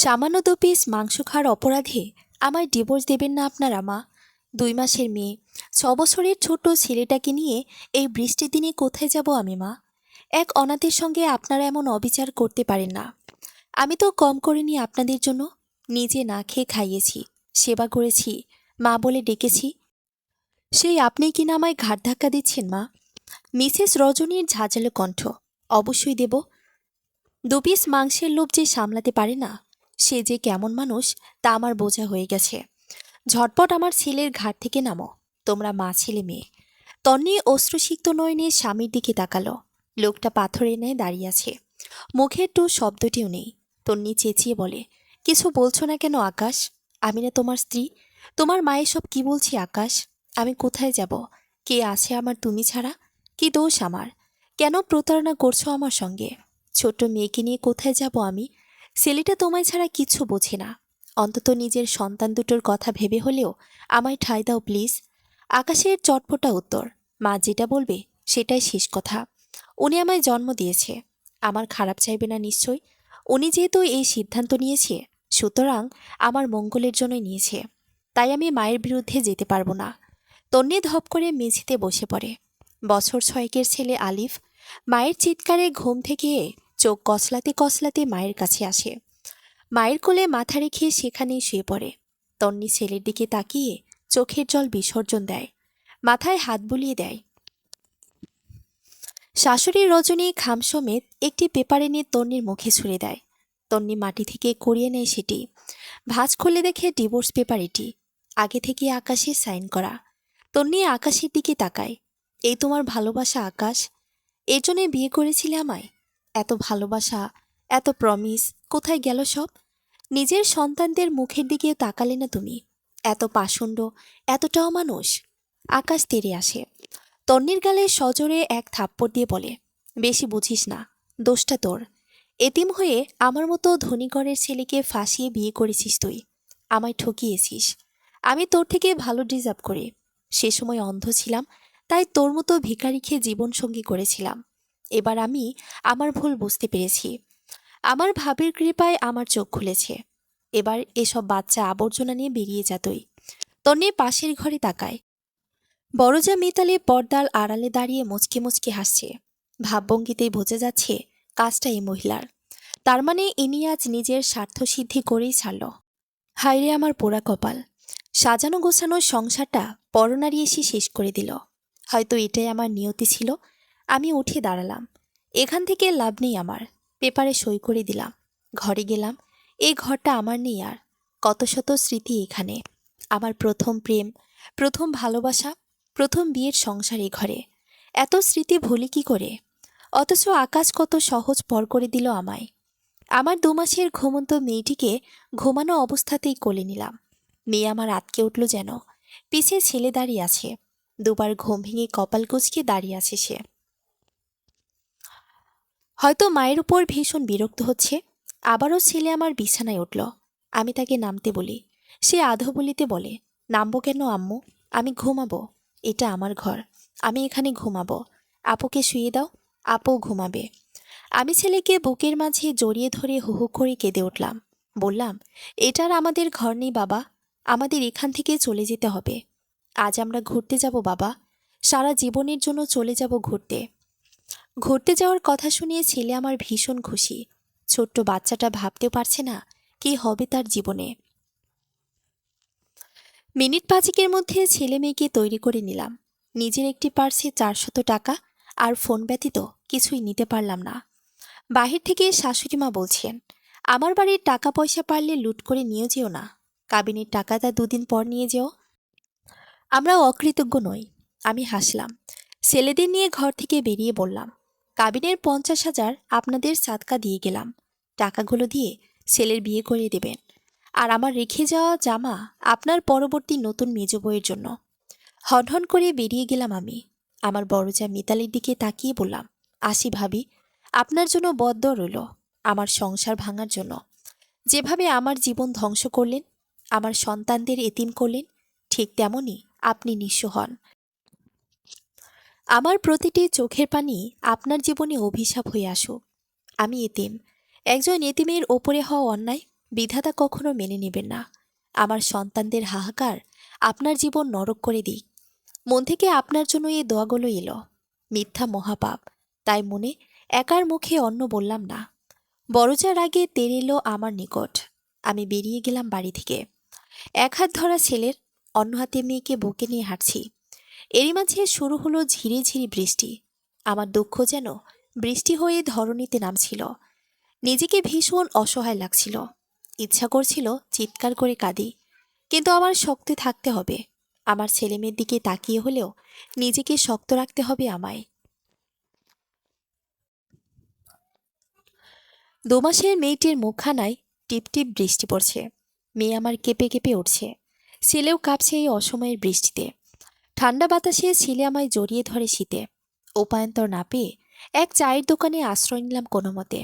সামান্য 2 পিস মাংস খাওয়ার অপরাধে আমায় ডিভোর্স দেবেন না আপনারা মা? 2 মাসের মেয়ে, 6 বছরের ছোট্ট ছেলেটাকে নিয়ে এই বৃষ্টির দিনে কোথায় যাব আমি মা? এক অনাথের সঙ্গে আপনারা এমন অবিচার করতে পারেন না। আমি তো কম করিনি আপনাদের জন্য। নিজে না খেয়ে খাইয়েছি, সেবা করেছি, মা বলে ডেকেছি। সেই আপনি কিনা আমায় ঘাড় ধাক্কা দিচ্ছেন মা? মিসেস রজনীর ঝাঁঝালো কণ্ঠ। অবশ্যই দেব। 2 পিস মাংসের লোভ যে সামলাতে পারে না, সে যে কেমন মানুষ তা আমার বোঝা হয়ে গেছে। ঝটপট আমার ছেলের ঘাট থেকে নামো, তোমরা মা ছেলে মেয়ে। তন্নি অশ্রুসিক্ত নয়নে স্বামীর দিকে তাকালো। লোকটা পাথরে ন্যায় দাঁড়িয়ে আছে, মুখের টু শব্দটিও নেই। তন্নি চেঁচিয়ে বলে, কিছু বলছো না কেন আকাশ? আমি না তোমার স্ত্রী? তোমার মায়ের সব কি বলছি আকাশ? আমি কোথায় যাব? কে আছে আমার তুমি ছাড়া? কি দোষ আমার? কেন প্রতারণা করছো আমার সঙ্গে? ছোট্ট মেয়েকে নিয়ে কোথায় যাব আমি? ছেলেটা তোমায় ছাড়া কিচ্ছু বোঝে না। অন্তত নিজের সন্তান দুটোর কথা ভেবে হলেও আমায় ঠাঁই দাও প্লিজ। আকাশের চটপটা উত্তর, মা যেটা বলবে সেটাই শেষ কথা। উনি আমায় জন্ম দিয়েছে, আমার খারাপ চাইবে না নিশ্চয়। উনি যেহেতু এই সিদ্ধান্ত নিয়েছে, সুতরাং আমার মঙ্গলের জন্যই নিয়েছে। তাই আমি মায়ের বিরুদ্ধে যেতে পারবো না। তন্নি ধপ করে মেঝেতে বসে পড়ে। বছর 6-এর ছেলে আলিফ মায়ের চিৎকারে ঘুম থেকে চোখ কসলাতে কসলাতে মায়ের কাছে আসে। মায়ের কোলে মাথা রেখে সেখানেই শুয়ে পড়ে। তন্নি ছেলের দিকে তাকিয়ে চোখের জল বিসর্জন দেয়, মাথায় হাত বুলিয়ে দেয়। শাশুড়ি রজনী খাম সমেত একটি পেপার এনে তন্নির মুখে ছুঁড়ে দেয়। তন্নি মাটি থেকে কুড়িয়ে নেয় সেটি। ভাঁজ খুলে দেখে ডিভোর্স পেপার এটি, আগে থেকে আকাশে সাইন করা। তন্নি আকাশের দিকে তাকায়। এই তোমার ভালোবাসা আকাশ? এর জন্যে বিয়ে করেছিলে আমায়? এত ভালোবাসা, এত প্রমিস কোথায় গেল সব? নিজের সন্তানদের মুখের দিকে তাকালে না তুমি? এত পাষণ্ড, এতটাও মানুষ? আকাশ তেড়ে আসে, তন্নির গালে সজোরে এক থাপ্পড় দিয়ে বলে, বেশি বুঝিস না, দোষটা তোর। এতিম হয়ে আমার মতো ধনী ঘরের ছেলেকে ফাঁসিয়ে বিয়ে করেছিস তুই। আমায় ঠকিয়েছিস। আমি তোর থেকে ভালো ডিজার্ভ করি। সে সময় অন্ধ ছিলাম, তাই তোর মতো ভিখারি খেয়ে জীবনসঙ্গী করেছিলাম। এবার আমি আমার ভুল বুঝতে পেরেছি। আমার ভাবির কৃপায় আমার চোখ খুলেছে। এবার এসব বাচ্চা আবর্জনা নিয়ে বেরিয়ে যা তুই। তন্নি পাশের ঘরে তাকায়। বড়জা মিতালি পর্দার আড়ালে দাঁড়িয়ে মুচকে মুচকে হাসছে। ভাবভঙ্গিতেই বোঝা যাচ্ছে কাজটা এই মহিলার। তার মানে ইনি আজ নিজের স্বার্থসিদ্ধি করেই ছাড়ল। হায়রে আমার পোড়া কপাল! সাজানো গোছানো সংসারটা পরনারী এসে শেষ করে দিল। হয়তো এটাই আমার নিয়তি ছিল। আমি উঠে দাঁড়ালাম। এখান থেকে লাভ নেই আমার। পেপারে সই করে দিলাম। ঘরে গেলাম। এই ঘরটা আমার নেই আর। কত শত স্মৃতি এখানে। আমার প্রথম প্রেম, প্রথম ভালোবাসা, প্রথম বিয়ের সংসার এ ঘরে। এত স্মৃতি ভুলি কি করে? অথচ আকাশ কত সহজ পর করে দিল আমায়। আমার 2 মাসের ঘুমন্ত মেয়েটিকে ঘুমানো অবস্থাতেই কোলে নিলাম। মেয়ে আমার আটকে উঠল যেন। পিছে ছেলে দাঁড়িয়ে আছে। দুবার ঘুম ভেঙে কপাল কুঁচকে দাঁড়িয়ে আছে সে। হয়তো মায়ের উপর ভীষণ বিরক্ত হচ্ছে। আবারও ছেলে আমার বিছানায় উঠল। আমি তাকে নামতে বলি। সে আধো বলিতে বলে, নামবো কেন আম্মু? আমি ঘুমাবো। এটা আমার ঘর, আমি এখানে ঘুমাবো। আপুকে শুয়ে দাও, আপু ঘুমাবে। আমি ছেলেকে বুকের মাঝে জড়িয়ে ধরে হু হু করে কেঁদে উঠলাম। বললাম, এটার আমাদের ঘর নেই বাবা, আমাদের এখান থেকে চলে যেতে হবে। আজ আমরা ঘুরতে যাব বাবা, সারা জীবনের জন্য চলে যাব ঘুরতে। ঘুরতে যাওয়ার কথা শুনিয়ে ছেলে আমার ভীষণ খুশি। ছোট্ট বাচ্চাটা ভাবতেও পারছে না কি হবে তার জীবনে। মিনিট 5-এর মধ্যে ছেলে মেয়েকে তৈরি করে নিলাম। নিজের একটি পার্সে 400 টাকা আর ফোন ব্যতীত কিছুই নিতে পারলাম না। বাহির থেকে শাশুড়ি মা বলছেন, আমার বাড়ির টাকা পয়সা পারলে লুট করে নিয়ে যেও না। কাবিনের টাকাটা 2 দিন পর নিয়ে যেও। আমরা অকৃতজ্ঞ নই। আমি হাসলাম। ছেলেদের নিয়ে ঘর থেকে বেরিয়ে বললাম, কাবিনের 50,000 আপনাদের সাদকা দিয়ে গেলাম। টাকাগুলো দিয়ে ছেলের বিয়ে করে দেবেন। আর আমার রেখে যাওয়া জামা আপনার পরবর্তী নতুন মেজ বউয়ের জন্য। হনহন করে বেরিয়ে গেলাম আমি। আমার বড় যা মিতালির দিকে তাকিয়ে বললাম, আসি ভাবি, আপনার জন্য বদ্ধ রইল, আমার সংসার ভাঙার জন্য। যেভাবে আমার জীবন ধ্বংস করলেন, আমার সন্তানদের এতিম করলেন, ঠিক তেমনই আপনি নিঃস্ব হন। আমার প্রতিটি চোখের পানি আপনার জীবনে অভিশাপ হয়ে আসুক। আমি এতিম। একজন এতিমের ওপরে হওয়া অন্যায়? বিধাতা কখনো মেনে নেবেন না। আমার সন্তানদের হাহাকার আপনার জীবন নরক করে দিক। মন থেকে আপনার জন্য এই দোয়াগুলো এলো। মিথ্যা মহাপাপ, তাই মনে একার মুখে অন্ন বললাম না। বড়জার আগে তেড়ে এলো আমার নিকট। আমি বেরিয়ে গেলাম বাড়ি থেকে। এক হাত ধরা ছেলের, অন্য হাতে মেয়েকে বুকে নিয়ে হাঁটছি। এরই মাঝে শুরু হলো ঝিরি ঝিরি বৃষ্টি। আমার দুঃখ যেন বৃষ্টি হয়ে ধরণীতে নামছিল। নিজেকে ভীষণ অসহায় লাগছিল। ইচ্ছা করছিল চিৎকার করে কাঁদি, কিন্তু আমার শক্তি থাকতে হবে। আমার ছেলেমেয়ের দিকে তাকিয়ে হলেও নিজেকে শক্ত রাখতে হবে আমায়। 2 মাসের মেয়েটির মুখখানায় টিপটিপ বৃষ্টি পড়ছে। মেয়ে আমার কেঁপে কেঁপে উঠছে। ছেলেও কাঁপছে এই অসময়ের বৃষ্টিতে। ঠান্ডা বাতাসে ছেলে আমায় জড়িয়ে ধরে শীতে। উপায়ন্তর না পেয়ে এক চায়ের দোকানে আশ্রয় নিলাম কোনো মতে।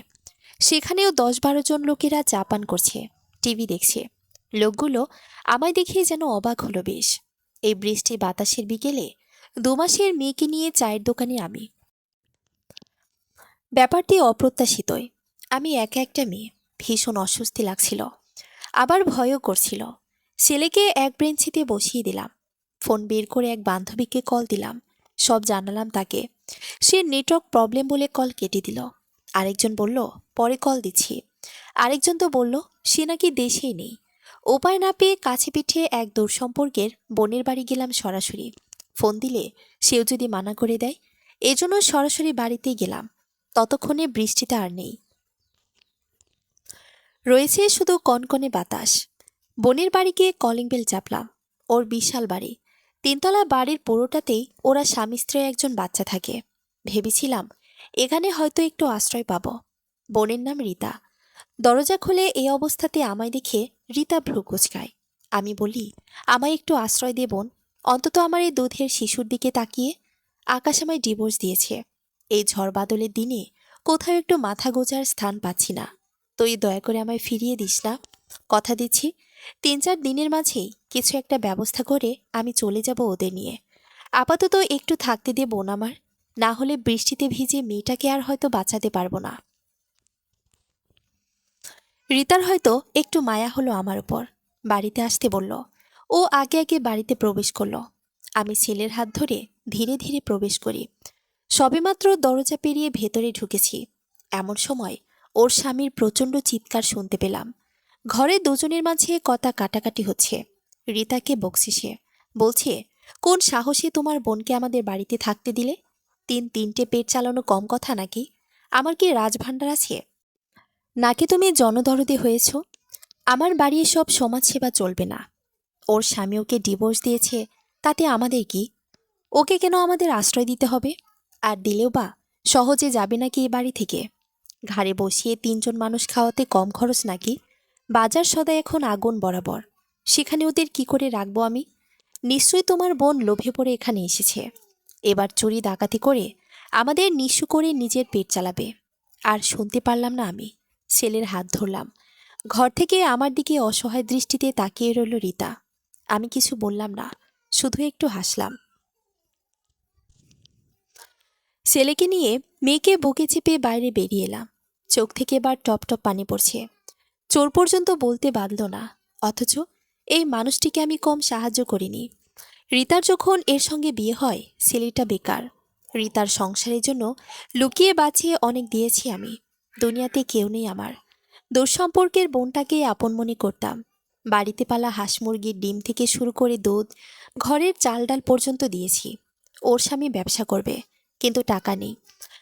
সেখানেও 10-12 জন লোকেরা চা পান করছে, টিভি দেখছে। লোকগুলো আমায় দেখে যেন অবাক হলো বেশ। এই বৃষ্টি বাতাসের বিকেলে 2 মাসের মেয়েকে নিয়ে চায়ের দোকানে আমি। ব্যাপারটি অপ্রত্যাশিতই। আমি একা একটা মেয়ে, ভীষণ অস্বস্তি লাগছিল, আবার ভয়ও করছিল। ছেলেকে এক বেঞ্চিতে বসিয়ে দিলাম। ফোন বের করে এক বান্ধবীকে কল দিলাম। সব জানালাম তাকে। সে নেটওয়ার্ক প্রবলেম বলে কল কেটে দিল। আরেকজন বলল পরে কল দিচ্ছি। আরেকজন তো বলল সে নাকি দেশেই নেই। উপায় না পেয়ে কাছে পিঠে এক দূর সম্পর্কের বোনের বাড়ি গেলাম সরাসরি। ফোন দিলে সেও যদি মানা করে দেয়, এজন্য সরাসরি বাড়িতেই গেলাম। ততক্ষণে বৃষ্টিটা আর নেই, রয়েছে শুধু কনকনে বাতাস। বোনের বাড়ি গিয়ে কলিং বেল চাপলাম। ওর বিশাল বাড়ি, 3তলা বাড়ির পুরোটাতেই ওরা স্বামী স্ত্রী একজন বাচ্চা থাকে। ভেবেছিলাম এখানে হয়তো একটু আশ্রয় পাব। বোনের নাম রীতা। দরজা খুলে এই অবস্থাতে আমায় দেখে রীতা ভ্রু কুঁচকায়। আমি বলি, আমায় একটু আশ্রয় দে বোন, অন্তত আমার এই দুধের শিশুর দিকে তাকিয়ে। আকাশ আমায় ডিভোর্স দিয়েছে। এই ঝড় বাদলের দিনে কোথাও একটু মাথা গোজার স্থান পাচ্ছি না। তুই দয়া করে আমায় ফিরিয়ে দিস না। কথা দিচ্ছি 3-4 দিনের মাঝেই কিছু একটা ব্যবস্থা করে আমি চলে যাব ওদের নিয়ে। আপাতত একটু থাকতে দে বোন আমার, না হলে বৃষ্টিতে ভিজে মেয়েটাকে আর হয়তো বাঁচাতে পারবো না। রীতার হয়তো একটু মায়া হলো আমার উপর, বাড়িতে আসতে বলল। ও আগে আগে বাড়িতে প্রবেশ করলো। আমি ছেলের হাত ধরে ধীরে ধীরে প্রবেশ করি। সবেমাত্র দরজা পেরিয়ে ভেতরে ঢুকেছি, এমন সময় ওর স্বামীর প্রচণ্ড চিৎকার শুনতে পেলাম। ঘরে দুজনের মাঝে কথা কাটাকাটি হচ্ছে। রীতাকে বকছে সে, বলছে, কোন সাহসে তোমার বোনকে আমাদের বাড়িতে থাকতে দিলে? 3-3টে পেট চালানো কম কথা নাকি? আমার কি রাজভাণ্ডার আছে নাকি তুমি জনদরদি হয়েছ? আমার বাড়ি সব সমাজসেবা চলবে না। ওর স্বামী ওকে ডিভোর্স দিয়েছে, তাতে আমাদের কি? ওকে কেন আমাদের আশ্রয় দিতে হবে? আর দিলেও বা সহজে যাবে নাকি এ বাড়ি থেকে? ঘাড়ে বসিয়ে 3জন মানুষ খাওয়াতে কম খরচ নাকি? বাজার সদা এখন আগুন বরাবর, সেখানে ওদের কি করে রাখবো আমি? নিশ্চয়ই তোমার বোন লোভে পড়ে এখানে এসেছে। এবার চুরি ডাকাতি করে আমাদের নিঃস্ব করে নিজের পেট চালাবে। আর শুনতে পারলাম না আমি। ছেলের হাত ধরলাম। ঘর থেকে আমার দিকে অসহায় দৃষ্টিতে তাকিয়ে রইল রীতা। আমি কিছু বললাম না, শুধু একটু হাসলাম। ছেলেকে নিয়ে মেয়েকে বুকে চেপে বাইরে বেরিয়ে এলাম। চোখ থেকে এবার টপ টপ পানি পড়ছে। চোর পর্যন্ত বলতে বাধল না, অথচ এই মানুষটিকে আমি কম সাহায্য করিনি। রীতার যখন এর সঙ্গে বিয়ে হয়, ছেলেটা বেকার। রীতার সংসারের জন্য লুকিয়ে বাঁচিয়ে অনেক দিয়েছি আমি। দুনিয়াতে কেউ নেই আমার। দুঃসম্পর্কের বোনটাকে আপন মনে করতাম। বাড়িতে পালা হাঁস মুরগির ডিম থেকে শুরু করে দুধ, ঘরের চাল ডাল পর্যন্ত দিয়েছি। ওর স্বামী ব্যবসা করবে, কিন্তু টাকা নেই।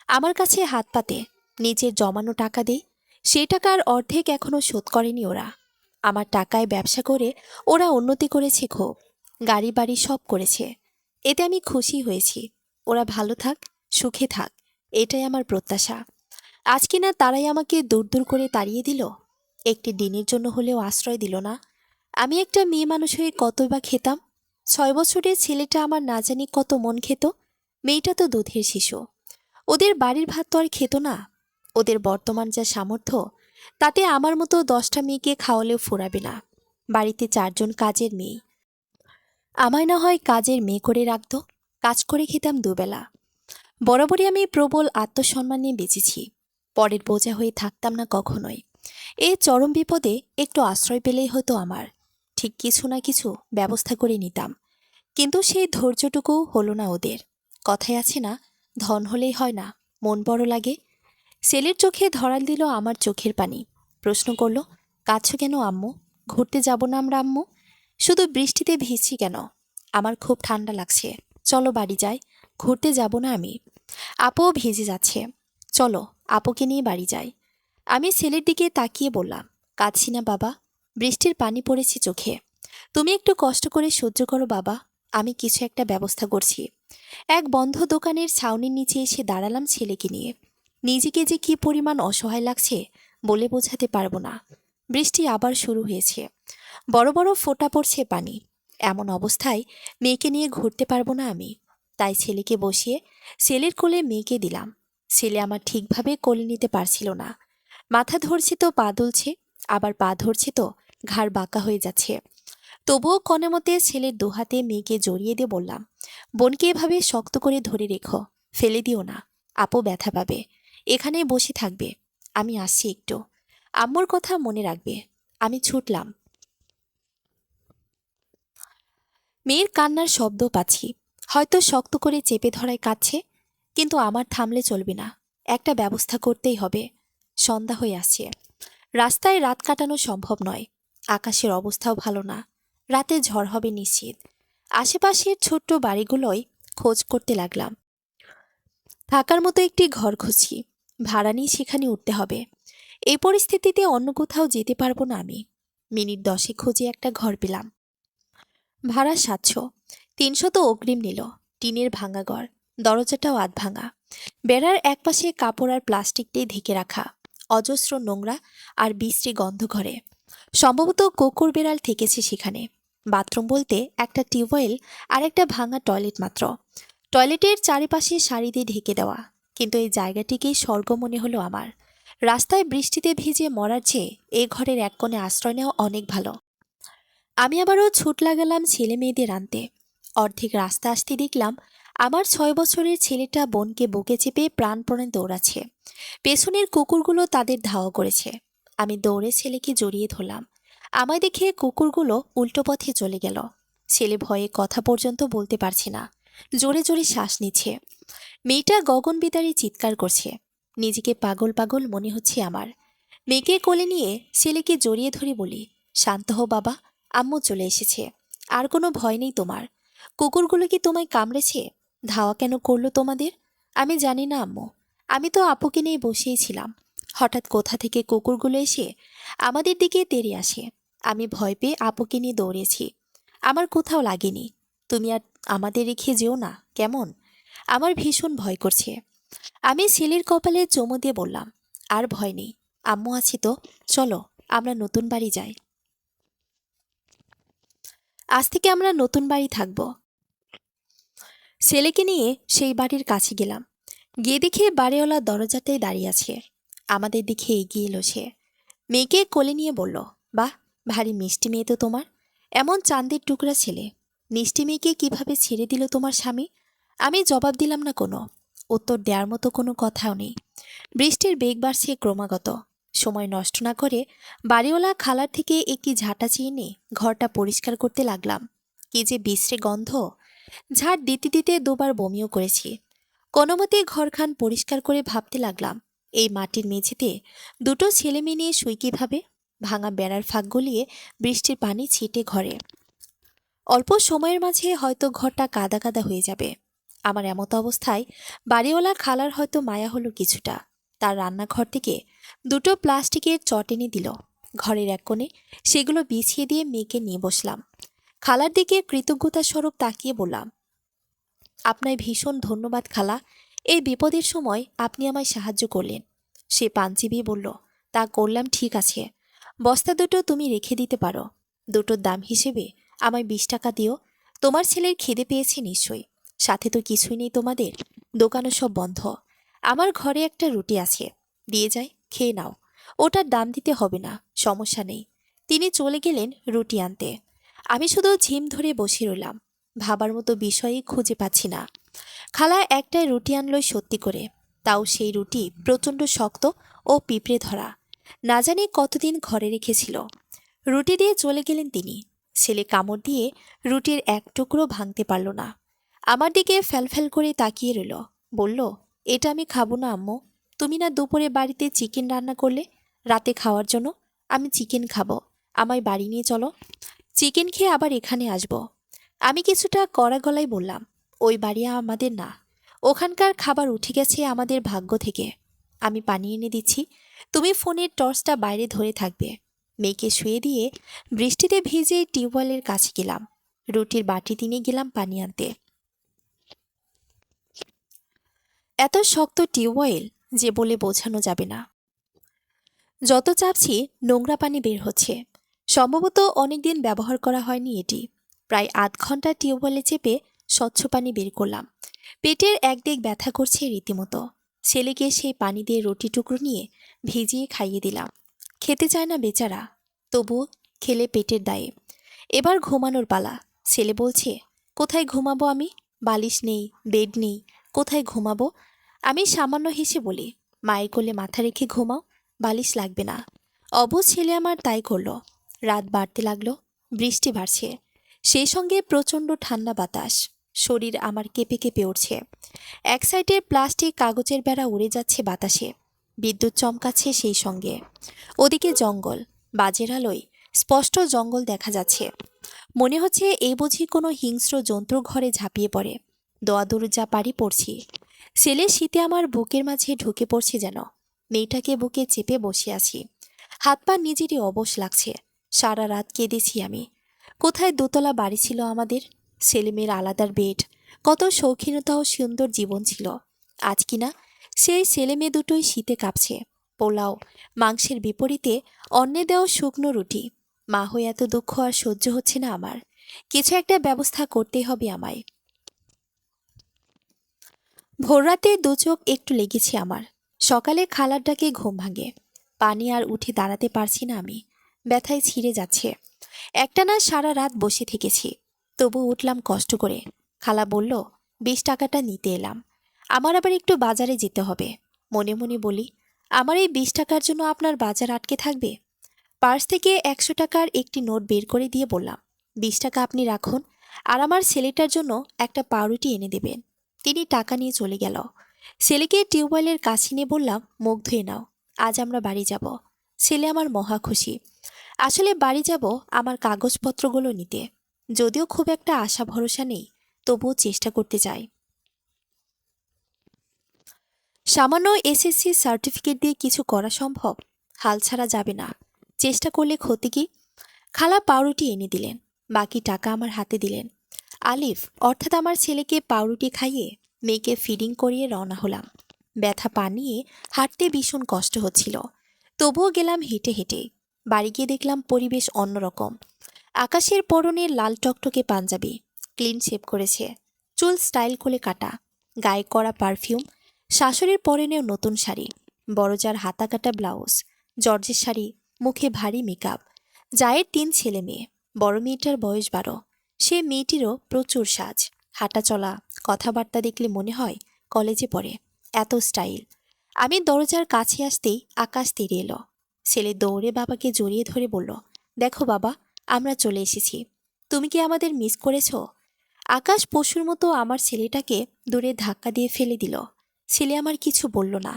আমার কাছে হাত পাতে, নিজের জমানো টাকা দেই। সেই টাকার অর্ধেক এখনো শোধ করেনি ওরা। আমার টাকায় ব্যবসা করে ওরা উন্নতি করেছে খুব, গাড়ি বাড়ি সব করেছে। এতে আমি খুশি হয়েছি। ওরা ভালো থাক, সুখে থাক, এটাই আমার প্রত্যাশা। আজ কিনা তারাই আমাকে দূর দূর করে তাড়িয়ে দিল। একটি দিনের জন্য হলেও আশ্রয় দিল না। আমি একটা মেয়ে মানুষ হয়ে কতই বা খেতাম। 6 বছরের ছেলেটা আমার না জানি কত মন খেত। মেয়েটা তো দুধের শিশু। ওদের বাড়ির ভাত তো আর খেত না। ওদের বর্তমান যা সামর্থ্য, তাতে আমার মতো 10টা মেয়েকে খাওয়ালেও ফুরাবে না। বাড়িতে 4জন কাজের মেয়ে। আমায় না হয় কাজের মেয়ে করে রাখত, কাজ করে খেতাম দুবেলা। বরাবরই আমি প্রবল আত্মসম্মান নিয়ে বেঁচেছি। পরের বোঝা হয়ে থাকতাম না কখনোই। এই চরম বিপদে একটু আশ্রয় পেলেই হতো আমার। ঠিক কিছু না কিছু ব্যবস্থা করে নিতাম, কিন্তু সেই ধৈর্যটুকু হলো না ওদের। কথায় আছে না, ধন হলেই হয় না, মন বড় লাগে। ছেলের চোখে ধরাল দিল আমার চোখের পানি। প্রশ্ন করল, কাঁদছো কেন আম্মু? ঘুরতে যাব না আমরা আম্মু? শুধু বৃষ্টিতে ভিজছি কেন? আমার খুব ঠান্ডা লাগছে, চলো বাড়ি যাই। ঘুরতে যাব না আমি। আপুও ভিজে যাচ্ছে, চলো আপুকে নিয়ে বাড়ি যাই। আমি ছেলের দিকে তাকিয়ে বললাম, কাঁদছি না বাবা, বৃষ্টির পানি পড়েছে চোখে। তুমি একটু কষ্ট করে সহ্য করো বাবা, আমি কিছু একটা ব্যবস্থা করছি। এক বন্ধ দোকানের ছাউনির নিচে এসে দাঁড়ালাম ছেলেকে নিয়ে। নিজেকে যে কি পরিমাণ অসহায় লাগছে বলে বোঝাতে পারবো না। বৃষ্টি আবার শুরু হয়েছে, বড় বড় ফোঁটা পড়ছে পানি। এমন অবস্থায় মেয়েকে নিয়ে ঘুরতে পারবো না আমি। তাই ছেলেকে বসিয়ে ছেলের কোলে মেয়েকে দিলাম। ছেলে আমার ঠিকভাবে কোলে নিতে পারছিল না। মাথা ধরছে তো পা দুলছে, আবার পা ধরছে তো ঘাড় বাঁকা হয়ে যাচ্ছে। তবুও কোনোমতে ছেলের দুহাতে মেয়েকে জড়িয়ে দিয়ে বললাম, বোনকে এভাবে শক্ত করে ধরে রেখো, ফেলে দিও না, আপু ব্যথা পাবে। এখানেই বসে থাকবে, আমি আসছি একটু, আম্মুর কথা মনে রাখবে। আমি ছুটলাম। মেয়ের কান্নার শব্দ পাচ্ছি, হয়তো শক্ত করে চেপে ধরায় কাঁদছে। কিন্তু আমার থামলে চলবে না, একটা ব্যবস্থা করতেই হবে। সন্ধ্যা হয়ে আসছে, রাস্তায় রাত কাটানো সম্ভব নয়। আকাশের অবস্থাও ভালো না, রাতে ঝড় হবে নিশ্চিত। আশেপাশের ছোট্ট বাড়িগুলোয় খোঁজ করতে লাগলাম। থাকার মতো একটি ঘর খুঁজছি, ভাড়া নিয়ে সেখানে উঠতে হবে। এই পরিস্থিতিতে অন্য কোথাও যেতে পারবো না আমি। মিনিট 10 খুঁজে একটা ঘর পেলাম। ভাড়া 700। 300 তো অগ্রিম নিল। টিনের ভাঙা ঘর, দরজাটাও আধ ভাঙা। বেড়ার একপাশে কাপড় আর প্লাস্টিক দিয়ে ঢেকে রাখা, অজস্র নোংরা আর বিশ্রী গন্ধ ঘরে। সম্ভবত কুকুর বেড়াল থেকেছে সেখানে। বাথরুম বলতে একটা টিউবওয়েল আর একটা ভাঙা টয়লেট মাত্র। টয়লেটের চারিপাশে শাড়ি দিয়ে ঢেকে দেওয়া, কিন্তু এই জায়গাটিকেই স্বর্গ মনে হলো আমার। রাস্তায় বৃষ্টিতে ভিজে মরার চেয়ে এই ঘরের এক কোণে আশ্রয় নেওয়া অনেক ভালো। আমি আবারও ছুট লাগালাম ছেলে মেয়েদের আনতে। অর্ধেক রাস্তা আসতে দেখলাম আমার 6 বছরের ছেলেটা বোনকে বুকে চেপে প্রাণপণে দৌড়াচ্ছে। পেছনের কুকুরগুলো তাদের ধাওয়া করেছে। আমি দৌড়ে ছেলেকে জড়িয়ে ধরলাম। আমায় দেখে কুকুরগুলো উল্টো পথে চলে গেল। ছেলে ভয়ে কথা পর্যন্ত বলতে পারছে না, জোরে জোরে শ্বাস নিচ্ছে। মেয়েটা গগনবিদারী চিৎকার করছে। নিজেকে পাগল পাগল মনে হচ্ছে আমার। মেয়েকে কোলে নিয়ে ছেলেকে জড়িয়ে ধরে বলি, শান্ত হও বাবা, আম্মু চলে এসেছে। আর কোনো ভয় নেই তোমার। কুকুরগুলো কি তোমায় কামড়েছে? ধাওয়া কেন করলো তোমাদের? আমি জানি না আম্মু, আমি তো আপুকে নিয়ে বসেই ছিলাম। হঠাৎ কোথা থেকে কুকুরগুলো এসে আমাদের দিকে তেড়ে আসে। আমি ভয় পেয়ে আপুকে নিয়ে দৌড়েছি। আমার কোথাও লাগেনি। তুমি আর আমাদের রেখে যেও না কেমন? আমার ভীষণ ভয় করছে। আমি ছেলের কপালে চুমু দিয়ে বললাম, আর ভয় নেই, আম্মু আছে তো, চলো আমরা নতুন বাড়ি যাই। আজ থেকে আমরা নতুন বাড়ি থাকব। ছেলেকে নিয়ে সেই বাড়ির কাছে গেলাম। গিয়ে দেখে বাড়িওয়ালা দরজাতেই দাঁড়িয়ে আছে। আমাদের দিকে এগিয়ে এলো সে। মেয়েকে কোলে নিয়ে বলল, বাহ, ভারী মিষ্টি মেয়ে তো তোমার। এমন চাঁদের টুকরা ছেলে। মিষ্টি মেয়েকে কিভাবে ছেড়ে দিল তোমার স্বামী? আমি জবাব দিলাম না কোনো। উত্তর দেওয়ার মতো কোনো কথাও নেই। বৃষ্টির বেগ বাড়ছে ক্রমাগত। সময় নষ্ট না করে বাড়িওয়ালা খালার থেকে একটি ঝাঁটা চেয়ে নিয়ে ঘরটা পরিষ্কার করতে লাগলাম। কি যে বিশ্রী গন্ধ! ঝাড় দিতে দিতে দুবার বমিও করেছি। কোনোমতে ঘরখান পরিষ্কার করে ভাবতে লাগলাম, এই মাটির মেঝেতে দুটো ছেলে মেয়ে নিয়ে শুই কিভাবে? ভাঙা বেড়ার ফাঁক গলিয়ে বৃষ্টির পানি ছিটে ঘরে। অল্প সময়ের মাঝে হয়তো ঘরটা কাদা কাদা হয়ে যাবে। আমার এমত অবস্থায় বাড়িওয়ালা খালার হয়তো মায়া হলো কিছুটা। তার রান্নাঘর থেকে দুটো প্লাস্টিকের চট এনে দিল। ঘরের এক কোণে সেগুলো বিছিয়ে দিয়ে মেয়েকে নিয়ে বসলাম। খালার দিকে কৃতজ্ঞতা স্বরূপ তাকিয়ে বললাম, আপনায় ভীষণ ধন্যবাদ খালা, এই বিপদের সময় আপনি আমায় সাহায্য করলেন। সে পান চিবিয়ে বলল, তা করলাম ঠিক আছে, বস্তা দুটো তুমি রেখে দিতে পারো। দুটোর দাম হিসেবে আমায় 20 টাকা দিও। তোমার ছেলের খিদে পেয়েছে নিশ্চয়ই। সাথে তো কিছুই নেই তোমাদের, দোকানও সব বন্ধ। আমার ঘরে একটা রুটি আছে, দিয়ে যাই, খেয়ে নাও। ওটার দাম দিতে হবে না, সমস্যা নেই। তিনি চলে গেলেন রুটি আনতে। আমি শুধু ঝিম ধরে বসে রইলাম, ভাবার মতো বিষয়ই খুঁজে পাচ্ছি না। খালা একটাই রুটি আনলই সত্যি করে, তাও সেই রুটি প্রচণ্ড শক্ত ও পিঁপড়ে ধরা। না জানি কতদিন ঘরে রেখেছিল। রুটি দিয়ে চলে গেলেন তিনি। ছেলে কামড় দিয়ে রুটির এক টুকরো ভাঙতে পারল না। আমার দিকে ফ্যালফ্যাল করে তাকিয়ে রইল। বলল, এটা আমি খাবো না আম্মু। তুমি না দুপুরে বাড়িতে চিকেন রান্না করলে রাতে খাওয়ার জন্য? আমি চিকেন খাবো, আমায় বাড়ি নিয়ে চলো। চিকেন খেয়ে আবার এখানে আসবো। আমি কিছুটা কড়া গলায় বললাম, ওই বাড়ি আমাদের না, ওখানকার খাবার উঠে গেছে আমাদের ভাগ্য থেকে। আমি পানি এনে দিচ্ছি, তুমি ফোনের টর্চটা বাইরে ধরে থাকবে। মেয়েকে শুয়ে দিয়ে বৃষ্টিতে ভিজে টিউবওয়েলের কাছে গেলাম। রুটির বাটি নিয়ে গেলাম পানি আনতে। এত শক্ত টিউবওয়েল যে বলে বোঝানো যাবে না। যত চাপছি নোংরা পানি বের হচ্ছে। সম্ভবত অনেকদিন ব্যবহার করা হয়নি এটি। প্রায় আধ ঘন্টা টিউবওয়েলে চেপে স্বচ্ছ পানি বের করলাম। পেটের একদিক ব্যথা করছে রীতিমতো। ছেলেকে সেই পানি দিয়ে রুটি টুকরো নিয়ে ভিজিয়ে খাইয়ে দিলাম। খেতে চায় না বেচারা, তবুও খেলে পেটের দায়ে। এবার ঘুমানোর পালা। ছেলে বলছে, কোথায় ঘুমাবো আমি? বালিশ নেই, বেড নেই, কোথায় ঘুমাবো? আমি সামান্য হেসে বলি, মায়ের কোলে মাথা রেখে ঘুমাও, বালিশ লাগবে না। অবুঝ ছেলে আমার তাই করল। রাত বাড়তে লাগলো, বৃষ্টি বাড়ছে, সেই সঙ্গে প্রচণ্ড ঠান্ডা বাতাস। শরীর আমার কেঁপে কেঁপে উঠছে। এক সাইডে প্লাস্টিক কাগজের বেড়া উড়ে যাচ্ছে বাতাসে, বিদ্যুৎ চমকাচ্ছে সেই সঙ্গে। ওদিকে জঙ্গল, বাজের আলোয় স্পষ্ট জঙ্গল দেখা যাচ্ছে। মনে হচ্ছে এই বুঝি কোনো হিংস্র জন্তুর ঘরে ঝাঁপিয়ে পড়ে। দোয়াদুর যা পারি পড়ছি। ছেলে শীতে আমার বুকের মাঝে ঢুকে পড়ছে যেন। মেয়েটাকে বুকে চেপে বসে আছি। হাত পা নিজেরই অবশ লাগছে। সারা রাত কেঁদেছি আমি। কোথায় দোতলা বাড়ি ছিল আমাদের, ছেলেমেয়ের আলাদার বেড, কত শৌখিনতা ও সুন্দর জীবন ছিল। আজ কিনা সেই ছেলে মেয়ে দুটোই শীতে কাঁপছে। পোলাও, মাংসের বিপরীতে অন্নে দেওয়া শুকনো রুটি। মা হয়ে এত দুঃখ আর সহ্য হচ্ছে না আমার। কিছু একটা ব্যবস্থা করতেই হবে আমায়। ভোররাতে দু চোখ একটু লেগেছে আমার। সকালে খালার ডাকে ঘুম ভাঙে। পানি আর উঠে দাঁড়াতে পারছি না আমি, ব্যথায় ছিঁড়ে যাচ্ছে। একটানা সারা রাত বসে থেকেছি, তবু উঠলাম কষ্ট করে। খালা বলল, 20 টাকাটা নিতে এলাম। আমার আবার একটু বাজারে যেতে হবে। মনে মনে বলি, আমার এই 20 টাকার জন্য আপনার বাজার আটকে থাকবে? পার্স থেকে 100 টাকার একটি নোট বের করে দিয়ে বললাম, 20 টাকা আপনি রাখুন, আর আমার ছেলেটার জন্য একটা পাউরুটি এনে দেবেন। তিনি টাকা নিয়ে চলে গেল। ছেলেকে টিউবওয়েলের কাছে নিয়ে বললাম, মুখ ধুয়ে নাও, আজ আমরা বাড়ি যাব। ছেলে আমার মহা খুশি। আসলে বাড়ি যাব আমার কাগজপত্রগুলো নিতে। যদিও খুব একটা আশা ভরসা নেই, তবুও চেষ্টা করতে চাই। সামান্য এসএসসি সার্টিফিকেট দিয়ে কিছু করা সম্ভব? হাল ছাড়া যাবে না। চেষ্টা করলে ক্ষতি কি? খালা পাউরুটি এনে দিলেন, বাকি টাকা আমার হাতে দিলেন। আলিফ অর্থাৎ আমার ছেলেকে পাউরুটি খাইয়ে মেয়েকে ফিডিং করিয়ে রওনা হলাম। ব্যথা পা নিয়ে হাঁটতে ভীষণ কষ্ট হচ্ছিল, তবুও গেলাম হেঁটে হেঁটে। বাড়ি গিয়ে দেখলাম পরিবেশ অন্যরকম। আকাশের পরনের লাল টকটকে পাঞ্জাবি, ক্লিন শেভ করেছে, চুল স্টাইল করে কাটা, গায়ে করা পারফিউম। শাশুড়ির পরনেও নতুন শাড়ি, বড়জার হাতা কাটা ব্লাউজ, জর্জের শাড়ি, মুখে ভারী মেকআপ। জায়ের 3 ছেলে মেয়ে, বড় মেয়েটার বয়স 12। সে মেয়েটিরও প্রচুর সাজ, হাঁটা চলা, কথাবার্তা দেখলে মনে হয় কলেজে পড়ে, এত স্টাইল। আমি দরজার কাছে আসতেই আকাশ তেড়ে এলো। ছেলে দৌড়ে বাবাকে জড়িয়ে ধরে বলল, দেখো বাবা, আমরা চলে এসেছি। তুমি কি আমাদের মিস করেছো? আকাশ পশুর মতো আমার ছেলেটাকে দূরে ধাক্কা দিয়ে ফেলে দিল। ছেলে আমার কিছু বলল না।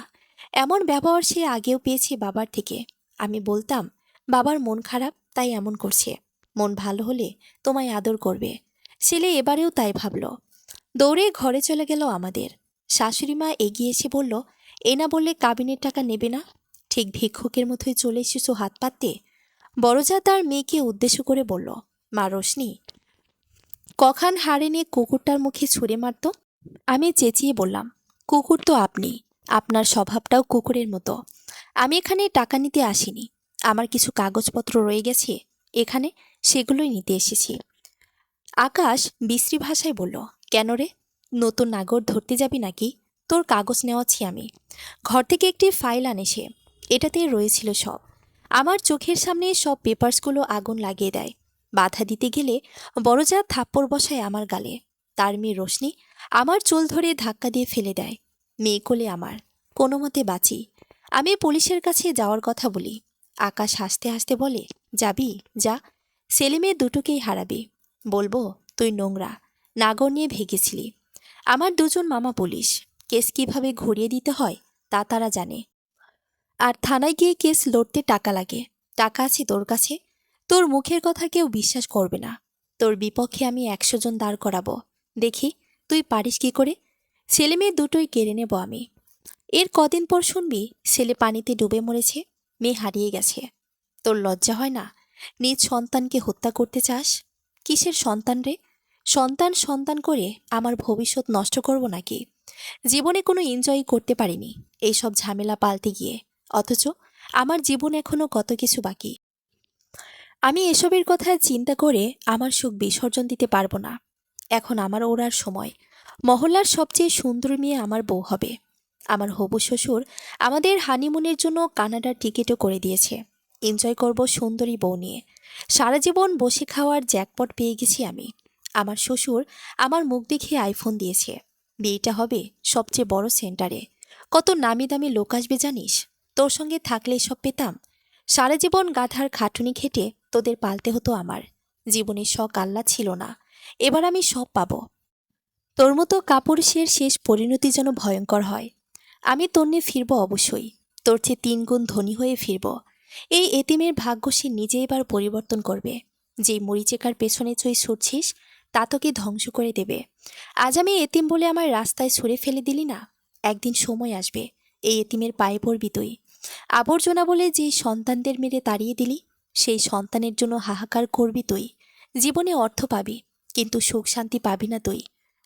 এমন ব্যবহার সে আগেও পেয়েছে বাবার থেকে। আমি বলতাম, বাবার মন খারাপ তাই এমন করছে, মন ভালো হলে তোমায় আদর করবে। ছেলে এবারেও তাই ভাবল। দৌড়ে ঘরে চলে গেল আমাদের। শাশুড়ি মা এগিয়ে এসে বলল, এ না বললে কাবিনের টাকা নেবে না? ঠিক ভিক্ষুকের মতোই চলে এসেছো হাত পাততে। বড়জা তার মেয়েকে উদ্দেশ্য করে বলল, মা রোশনি, কখান হাড়ে নিয়ে কুকুরটার মুখে ছুঁড়ে মারত। আমি চেঁচিয়ে বললাম, কুকুর তো আপনি, আপনার স্বভাবটাও কুকুরের মতো। আমি এখানে টাকা নিতে আসিনি, আমার কিছু কাগজপত্র রয়ে গেছে এখানে, সেগুলোই নিতে এসেছি। আকাশ বিশ্রী ভাষায় বলল, কেন রে, নতুন নাগর ধরতে যাবি নাকি? তোর কাগজ নেওয়াচ্ছি আমি। ঘর থেকে একটি ফাইল আনে সে, এটাতে রয়েছিল সব। আমার চোখের সামনে সব পেপারসগুলো আগুন লাগিয়ে দেয়। বাধা দিতে গেলে বড়জা থাপ্পড় বসায় আমার গালে। তার মেয়ে রোশনি আমার চুল ধরে ধাক্কা দিয়ে ফেলে দেয়। মেয়ে কোলে আমার, কোনো মতে বাঁচি। আমি পুলিশের কাছে যাওয়ার কথা বলি। আকাশ হাসতে হাসতে বলে, যাবি? যা, ছেলে মেয়ে দুটোকেই হারাবি। বলবো তুই নোংরা, নাগর নিয়ে ভেগেছিলি। আমার দুজন মামা পুলিশ, কেস কিভাবে ঘুরিয়ে দিতে হয় তা তারা জানে। আর থানায় গিয়ে কেস লড়তে টাকা লাগে। টাকা আছে তোর কাছে? তোর মুখের কথা কেউ বিশ্বাস করবে না। তোর বিপক্ষে আমি 100 জন দাঁড় করাবো। দেখি তুই পারিস কি করে। ছেলে মেয়ে দুটোই কেড়ে নেব আমি। এর কদিন পর শুনবি ছেলে পানিতে ডুবে মরেছে, মেয়ে হারিয়ে গেছে। তোর লজ্জা হয় না? নিজ সন্তানকে হত্যা করতে চাস? কিসের সন্তান রে? সন্তান সন্তান করে আমার ভবিষ্যৎ নষ্ট করব নাকি? জীবনে কোনো এনজয় করতে পারিনি এইসব ঝামেলা পাল্টে গিয়ে, অথচ আমার জীবন এখনো কত কিছু বাকি। আমি এসবের কথা চিন্তা করে আমার সুখ বিসর্জন দিতে পারবো না। এখন আমার ওড়ার সময়। মহল্লার সবচেয়ে সুন্দর মেয়ে আমার বউ হবে। আমার হবু শ্বশুর আমাদের হানিমুনের জন্য কানাডার টিকিটও করে দিয়েছে। এনজয় করব সুন্দরী বউ নিয়ে। সারা জীবন বসে খাওয়ার জ্যাকপট পেয়ে গেছি আমি। আমার শ্বশুর আমার মুখ দেখে আইফোন দিয়েছে। বিয়েটা হবে সবচেয়ে বড় সেন্টারে। কত নামি দামি লোক আসবে জানিস? তোর সঙ্গে থাকলে এসব পেতাম? সারা জীবন গাধার খাটুনি খেটে তোদের পালতে হতো আমার। জীবনের শখ আল্লাহ ছিল না, এবার আমি সব পাবো। তোর মতো কাপুরুষের শেষ পরিণতি যেন ভয়ঙ্কর হয়। আমি তোর নিয়ে ফিরব অবশ্যই, তোর চেয়ে 3 গুণ ধনী হয়ে ফিরব। এই এতিমের ভাগ্য সে নিজে এবার পরিবর্তন করবে। যেই মরিচিকার পেছনে চই ছুটছিস তা তোকে ধ্বংস করে দেবে। আজ আমি এতিম বলে আমার রাস্তায় ছুঁড়ে ফেলে দিলি না, একদিন সময় আসবে এই এতিমের পায়ে পড়বি তুই। আবর্জনা বলে যে সন্তানদের মেরে তাড়িয়ে দিলি, সেই সন্তানের জন্য হাহাকার করবি তুই। জীবনে অর্থ পাবি, কিন্তু সুখ শান্তি পাবি না তুই।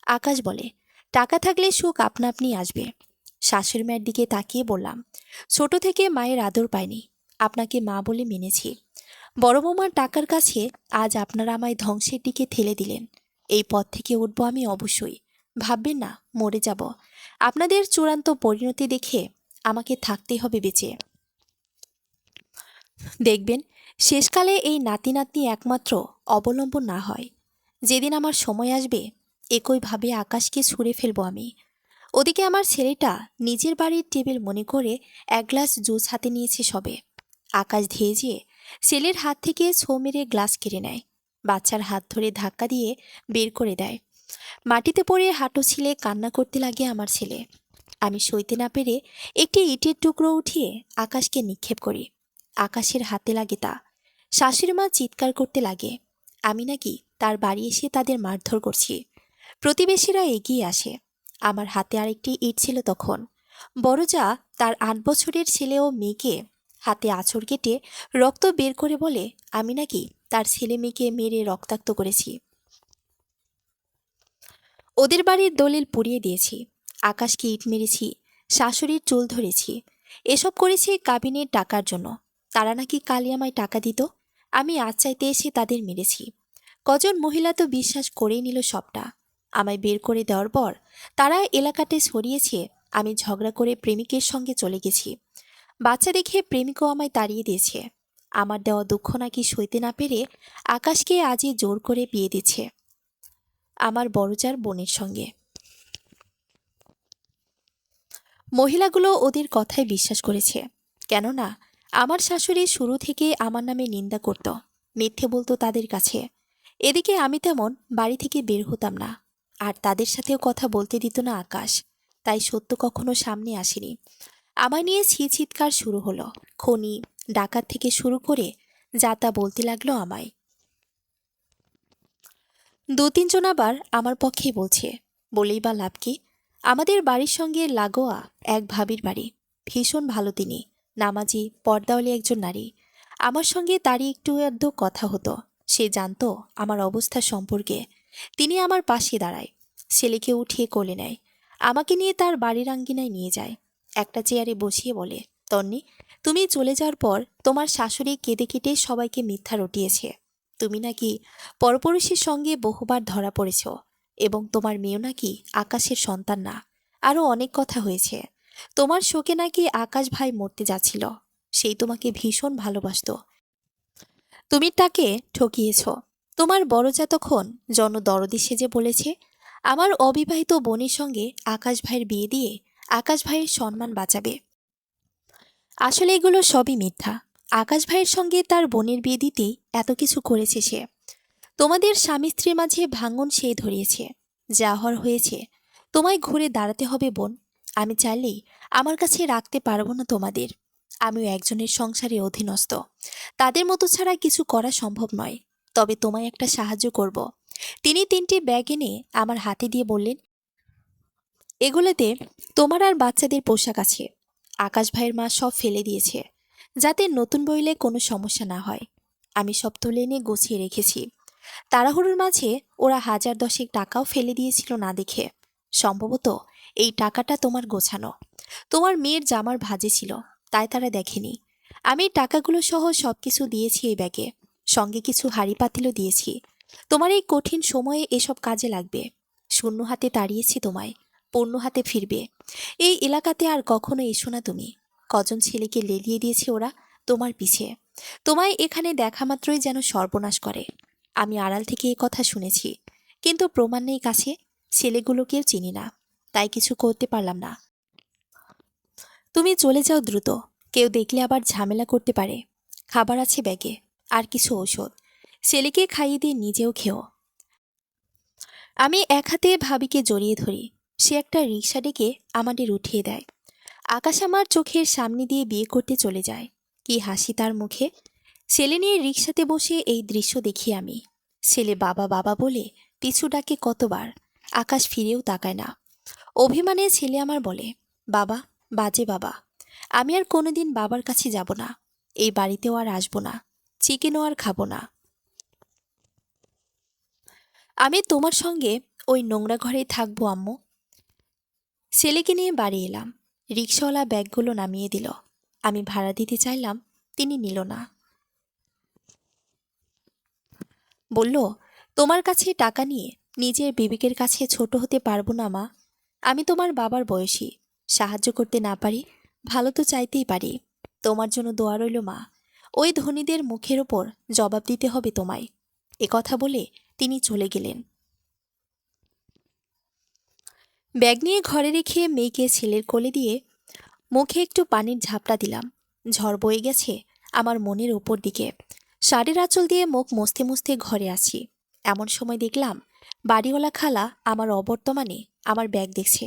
আকাশ বলে, টাকা থাকলে সুখ আপনা আপনি আসবে। শাশুড়ি মায়ের দিকে তাকিয়ে বললাম, ছোট থেকে মায়ের আদর পাইনি, আপনাকে মা বলে মেনেছি। বড় বৌমার টাকার কাছে আজ আপনারা আমায় ধ্বংসের দিকে ঠেলে দিলেন। এই পথ থেকে উঠবো আমি অবশ্যই। ভাববেন না মরে যাব। আপনাদের চূড়ান্ত পরিণতি দেখে আমাকে থাকতেই হবে বেঁচে। দেখবেন শেষকালে এই নাতি নাতনি একমাত্র অবলম্বন না হয়। যেদিন আমার সময় আসবে একইভাবে আকাশকে ছুঁড়ে ফেলবো আমি। ওদিকে আমার ছেলেটা নিজের বাড়ির টেবিল মনে করে 1 গ্লাস জুস হাতে নিয়েছে সবে। আকাশ ধেয়ে যেয়ে ছেলের হাত থেকে ছো মেরে গ্লাস কেড়ে নেয়। বাচ্চার হাত ধরে ধাক্কা দিয়ে বের করে দেয়। মাটিতে পড়ে হাঁটু ছিলে কান্না করতে লাগে আমার ছেলে। আমি সইতে না পেরে একটি ইটের টুকরো উঠিয়ে আকাশকে নিক্ষেপ করি। আকাশের হাতে লাগে তা। শাশুড়ি মা চিৎকার করতে লাগে। আমি নাকি তার বাড়ি এসে তাদের মারধর করছি। প্রতিবেশীরা এগিয়ে আসে। আমার হাতে আরেকটি ইট ছিল তখন। বড় যা তার 8 বছরের ছেলে ও মেয়েকে হাতে আঁচড় কেটে রক্ত বের করে বলে আমি নাকি তার ছেলে মেয়েকে মেরে রক্তাক্ত করেছি। ওদের বাড়ির দলিল পুড়িয়ে দিয়েছি। আকাশকে ইট মেরেছি। শাশুড়ির চুল ধরেছি। এসব করেছি কাবিনের টাকার জন্য। তারা নাকি কালি আমায় টাকা দিত। আমি আজ চাইতে এসে তাদের মেরেছি। কজন মহিলা তো বিশ্বাস করেই নিল সবটা। আমায় বের করে দেওয়ার পর তারা এলাকাতে ছড়িয়েছে আমি ঝগড়া করে প্রেমিকের সঙ্গে চলে গেছি। বাচ্চা দেখে প্রেমিকও আমায় তাড়িয়ে দিয়েছে। আমার দেওয়া দুঃখ নাকি সইতে না পেরে আকাশকে আজই জোর করে বিয়ে দিচ্ছে আমার বড়জার বোনের সঙ্গে। মহিলাগুলো ওদের কথায় বিশ্বাস করেছে, কেননা আমার শাশুড়ি শুরু থেকে আমার নামে নিন্দা করত, মিথ্যে বলতো তাদের কাছে। এদিকে আমি তেমন বাড়ি থেকে বের হতাম না, আর তাদের সাথেও কথা বলতে দিত না আকাশ। তাই সত্য কখনো সামনে আসেনি। আমায় নিয়ে চিৎকার শুরু হলো। খনি ডাকাত থেকে শুরু করে যা তা বলতে লাগলো আমায়। 2-3 জন আবার আমার পক্ষেই বলছে। বলেই বা লাভ কি? আমাদের বাড়ির সঙ্গে লাগোয়া এক ভাবির বাড়ি। ভীষণ ভালো তিনি, নামাজি পর্দাওয়ালি একজন নারী। আমার সঙ্গে তারই একটু আধটু কথা হতো। সে জানতো আমার অবস্থা সম্পর্কে। তিনি আমার পাশে দাঁড়ায়। ছেলেকে উঠিয়ে কোলে নেয়। আমাকে নিয়ে তার বাড়ির আঙ্গিনায় নিয়ে যায়। একটা চেয়ারে বসিয়ে বলে, তন্নি, তুমি চলে যাওয়ার পর তোমার শাশুড়ি কেঁদে কেটে সবাইকে মিথ্যা রটিয়েছে। তুমি নাকি পরপুরুষের সঙ্গে বহুবার ধরা পড়েছ, এবং তোমার মেয়েও নাকি আকাশের সন্তান না। আরও অনেক কথা হয়েছে। তোমার শোকে নাকি আকাশ ভাই মরতে যাচ্ছিল। সেই তোমাকে ভীষণ ভালোবাসতো। তুমি তাকে ঠকিয়েছ। তোমার বড় যা তখন জনদরদি সেজে বলেছে আমার অবিবাহিত বোনের সঙ্গে আকাশ ভাইয়ের বিয়ে দিয়ে আকাশ ভাইয়ের সম্মান বাঁচাবে। আসলে এগুলো সবই মিথ্যা। আকাশ ভাইয়ের সঙ্গে তার বোনের বিয়ে দিতেই এত কিছু করেছে সে। তোমাদের স্বামী স্ত্রীর মাঝে ভাঙন সে ধরিয়েছে। যা হওয়ার হয়েছে। তোমায় ঘুরে দাঁড়াতে হবে বোন। আমি চাইলেই আমার কাছে রাখতে পারবো না তোমাদের। আমিও একজনের সংসারে অধীনস্থ। তাদের মতো ছাড়া কিছু করা সম্ভব নয়। তবে তোমায় একটা সাহায্য করব। তিনি 3টি ব্যাগ এনে আমার হাতে দিয়ে বললেন, এগুলোতে তোমার আর বাচ্চাদের পোশাক আছে। আকাশ ভাইয়ের মা সব ফেলে দিয়েছে, যাতে নতুন বইলে কোনো সমস্যা না হয়। আমি সব তুলে এনে গুছিয়ে রেখেছি। তাড়াহুড়োর মাঝে ওরা 1010 টাকাও ফেলে দিয়েছিল না দেখে। সম্ভবত এই টাকাটা তোমার গোছানো। তোমার মেয়ের জামার ভাঁজে ছিল, তাই তারা দেখেনি। আমি এই টাকাগুলো সহ সবকিছু দিয়েছি এই ব্যাগে। সঙ্গে কিছু হাঁড়ি পাতিলও দিয়েছি। তোমার এই কঠিন সময়ে এসব কাজে লাগবে। শূন্য হাতে তাড়িয়েছি তোমায়, পূর্ণ হাতে ফিরবে। এই এলাকাতে আর কখনো এসো না তুমি। কজন ছেলেকে লেলিয়ে দিয়েছে ওরা তোমার পিছে। তোমায় এখানে দেখা মাত্রই যেন সর্বনাশ করে। আমি আড়াল থেকে এ কথা শুনেছি, কিন্তু প্রমাণ নেই কাছে। ছেলেগুলোকেও চিনি না, তাই কিছু করতে পারলাম না। তুমি চলে যাও দ্রুত। কেউ দেখলে আবার ঝামেলা করতে পারে। খাবার আছে ব্যাগে, আর কিছু ঔষধ। ছেলেকে খাইয়ে দিয়ে নিজেও খেও। আমি এক হাতে ভাবিকে জড়িয়ে ধরি। সে একটা রিকশা ডেকে আমাদের উঠিয়ে দেয়। আকাশ আমার চোখের সামনে দিয়ে বিয়ে করতে চলে যায়। কি হাসি তার মুখে। ছেলে নিয়ে রিকশাতে বসে এই দৃশ্য দেখি আমি। ছেলে বাবা বাবা বলে পিছু ডাকে কতবার। আকাশ ফিরেও তাকায় না। অভিমানে ছেলে আমার বলে, বাবা, বাজে বাবা। আমি আর কোনোদিন বাবার কাছে যাব না। এই বাড়িতেও আর আসবো না। চিকেনও আর খাবো না। আমি তোমার সঙ্গে ওই নোংরা ঘরেই থাকবো আম্মু। ছেলেকে নিয়ে বাড়ি এলাম। রিকশাওয়ালা ব্যাগগুলো নামিয়ে দিল। আমি ভাড়া দিতে চাইলাম, তিনি নিল না। বলল, তোমার কাছে টাকা নিয়ে নিজের বিবেকের কাছে ছোট হতে পারবো না মা। আমি তোমার বাবার বয়সী। সাহায্য করতে না পারি, ভালো তো চাইতেই পারি। তোমার জন্য দোয়া রইল মা। ওই ধনীদের মুখের ওপর জবাব দিতে হবে তোমায়। এ কথা বলে তিনি চলে গেলেন। ব্যাগ নিয়ে ঘরে রেখে মেয়েকে ছেলের কোলে দিয়ে মুখে একটু পানির ঝাপটা দিলাম। ঝড় বয়ে গেছে আমার মনের ওপর দিকে। শাড়ির আঁচল দিয়ে মুখ মুছতে মুছতে ঘরে আসি। এমন সময় দেখলাম বাড়িওয়ালা খালা আমার অবর্তমানে আমার ব্যাগ দেখছে,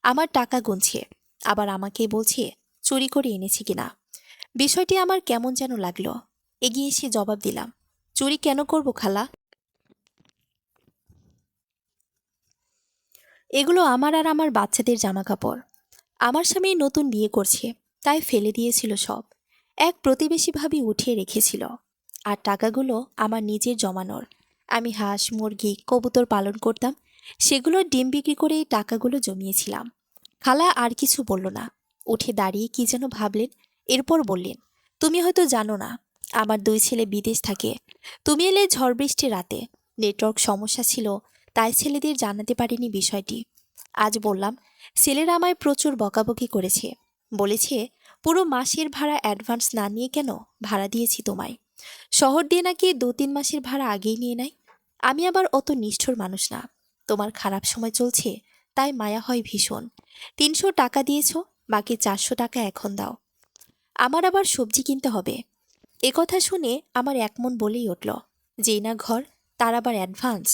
আমার টাকা গুনছে, আবার আমাকে বলছে চুরি করে এনেছি কিনা। বিষয়টি আমার কেমন যেন লাগলো। এগিয়ে এসে জবাব দিলাম, চুরি কেন করব খালা? এগুলো আমার আর আমার বাচ্চাদের জামা কাপড়। আমার স্বামী নতুন বিয়ে করছে, তাই ফেলে দিয়েছিল সব। এক প্রতিবেশী ভাবি উঠিয়ে রেখেছিল। আর টাকাগুলো আমার নিজের জমানোর। আমি হাঁস মুরগি কবুতর পালন করতাম। সেগুলোর ডিম বিক্রি করে এই টাকাগুলো জমিয়েছিলাম। খালা আর কিছু বলল না। উঠে দাঁড়িয়ে কি যেন ভাবলেন। এরপর বললেন, তুমি হয়তো জানো না, আমার 2 ছেলে বিদেশ থাকে। তুমি এলে ঝড় বৃষ্টির রাতে। নেটওয়ার্ক সমস্যা ছিল, তাই ছেলেদের জানাতে পারিনি বিষয়টি। আজ বললাম। ছেলেরা আমায় প্রচুর বকাবকি করেছে। বলেছে, পুরো মাসের ভাড়া অ্যাডভান্স না নিয়ে কেন ভাড়া দিয়েছি তোমায়। শহর দিয়ে নাকি 2-3 মাসের ভাড়া আগেই নিয়ে নেয়। আমি আবার অত নিষ্ঠুর মানুষ না। তোমার খারাপ সময় চলছে, তাই মায়া হয় ভীষণ। 300 টাকা দিয়েছ, বাকি 400 টাকা এখন দাও। আমার আবার সবজি কিনতে হবে। এ কথা শুনে আমার এক মন বলেই উঠল, যেই না ঘর, তার আবার অ্যাডভান্স।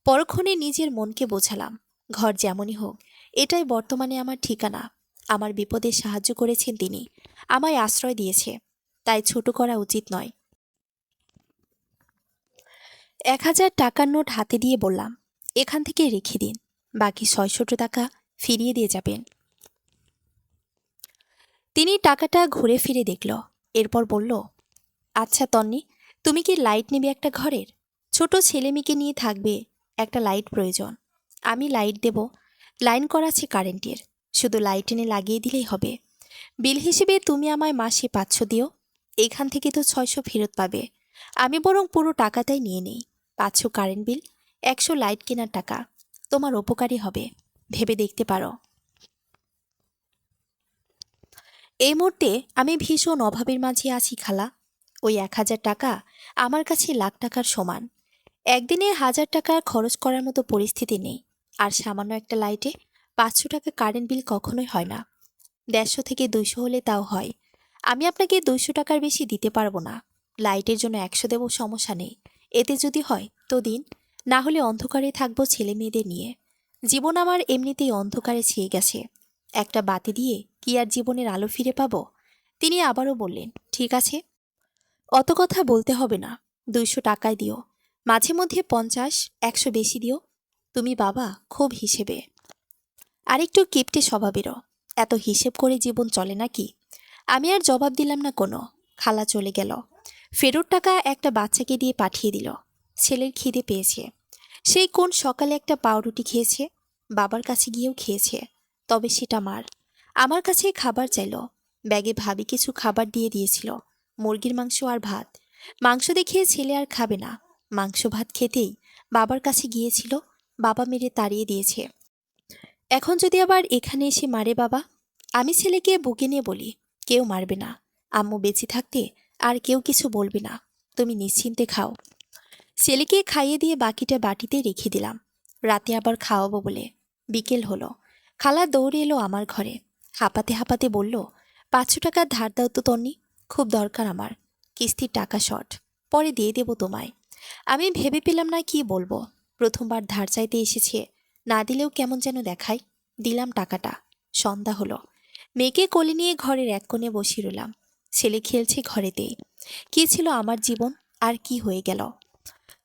পরক্ষণে নিজের মনকে বোঝালাম, ঘর যেমনই হোক, এটাই বর্তমানে আমার ঠিকানা। আমার বিপদে সাহায্য করেছেন তিনি, আমায় আশ্রয় দিয়েছে, তাই ছোট করা উচিত নয়। 1000 টাকার নোট হাতে দিয়ে বললাম, এখান থেকে রেখে দিন, বাকি 600 টাকা ফিরিয়ে দিয়ে যাবেন। তিনি টাকাটা ঘুরে ফিরে দেখল, এরপর বলল, আচ্ছা তন্নি, তুমি কি লাইট নেবে একটা ঘরের? ছোট ছেলে মেয়েকে নিয়ে থাকবে, একটা লাইট প্রয়োজন। আমি লাইট দেব। লাইন করা আছে কারেন্টের, শুধু লাইট এনে লাগিয়ে দিলেই হবে। বিল হিসেবে তুমি আমায় মাসে 500 দিও। এখান থেকে তো 600 ফেরত পাবে। আমি বরং পুরো টাকাটাই নিয়ে নিই। 500 কারেন্ট বিল, 100 লাইট কেনার টাকা। তোমার উপকারী হবে, ভেবে দেখতে পারো। এই মুহূর্তে আমি ভীষণ অভাবের মাঝে আছি খালা। ওই 1000 টাকা আমার কাছে লাখ টাকার সমান। একদিনে 1000 টাকা খরচ করার মতো পরিস্থিতি নেই। আর সামান্য একটা লাইটে 500 টাকা কারেন্ট বিল কখনোই হয় না। 150 থেকে 200 হলে তাও হয়। আমি আপনাকে 200 টাকার বেশি দিতে পারবো না। লাইটের জন্য 100 দেবো, সমস্যা নেই। এতে যদি হয় তো দিন, না হলে অন্ধকারে থাকবো ছেলে মেয়েদের নিয়ে। জীবন আমার এমনিতেই অন্ধকারে ছেয়ে গেছে, একটা বাতি দিয়ে কি আর জীবনের আলো ফিরে পাবো? তিনি আবারও বললেন, ঠিক আছে, অত কথা বলতে হবে না, 200 টাকায় দিও। মাঝে মধ্যে 50, 100 বেশি দিও। তুমি বাবা খুব হিসেবে, আরেকটু কিপটে স্বভাবেরও। এত হিসেব করে জীবন চলে নাকি? আমি আর জবাব দিলাম না কোনো। খালা চলে গেল। ফেরত টাকা একটা বাচ্চাকে দিয়ে পাঠিয়ে দিল। ছেলের খিদে পেয়েছে, সেই কোন সকালে একটা পাউরুটি খেয়েছে, বাবার কাছে গিয়েও খেয়েছে, তবে সেটা মার। আমার কাছে খাবার চাইল। ব্যাগে ভাবি কিছু খাবার দিয়ে দিয়েছিল, মুরগির মাংস আর ভাত। মাংস দেখিয়ে ছেলে আর খাবে না। মাংস ভাত খেতেই বাবার কাছে গিয়েছিল, বাবা মেরে তাড়িয়ে দিয়েছে। এখন যদি আবার এখানে এসে মারে বাবা, আমি ছেলেকে বুকে নিয়ে বলি, কেউ মারবে না, আম্মু বেঁচে থাকতে আর কেউ কিছু বলবে না, তুমি নিশ্চিন্তে খাও। ছেলেকে খাইয়ে দিয়ে বাকিটা বাটিতে রেখে দিলাম, রাতে আবার খাওয়াবো বলে। বিকেল হলো, খালা দৌড়ে এলো আমার ঘরে, হাঁপাতে হাঁপাতে বলল, 500 টাকা ধার দাও তো তন্নি, খুব দরকার আমার, কিস্তির টাকা শর্ট, পরে দিয়ে দেবো তোমায়। আমি ভেবে পেলাম না কি বলবো। প্রথমবার ধার চাইতে এসেছে, না দিলেও কেমন যেন দেখায়। দিলাম টাকাটা। সন্ধ্যা হলো, মেয়েকে কোলে নিয়ে ঘরের এক কোণে বসিয়ে রইলাম। ছেলে খেলছে ঘরেতেই। কি ছিল আমার জীবন, আর কি হয়ে গেল?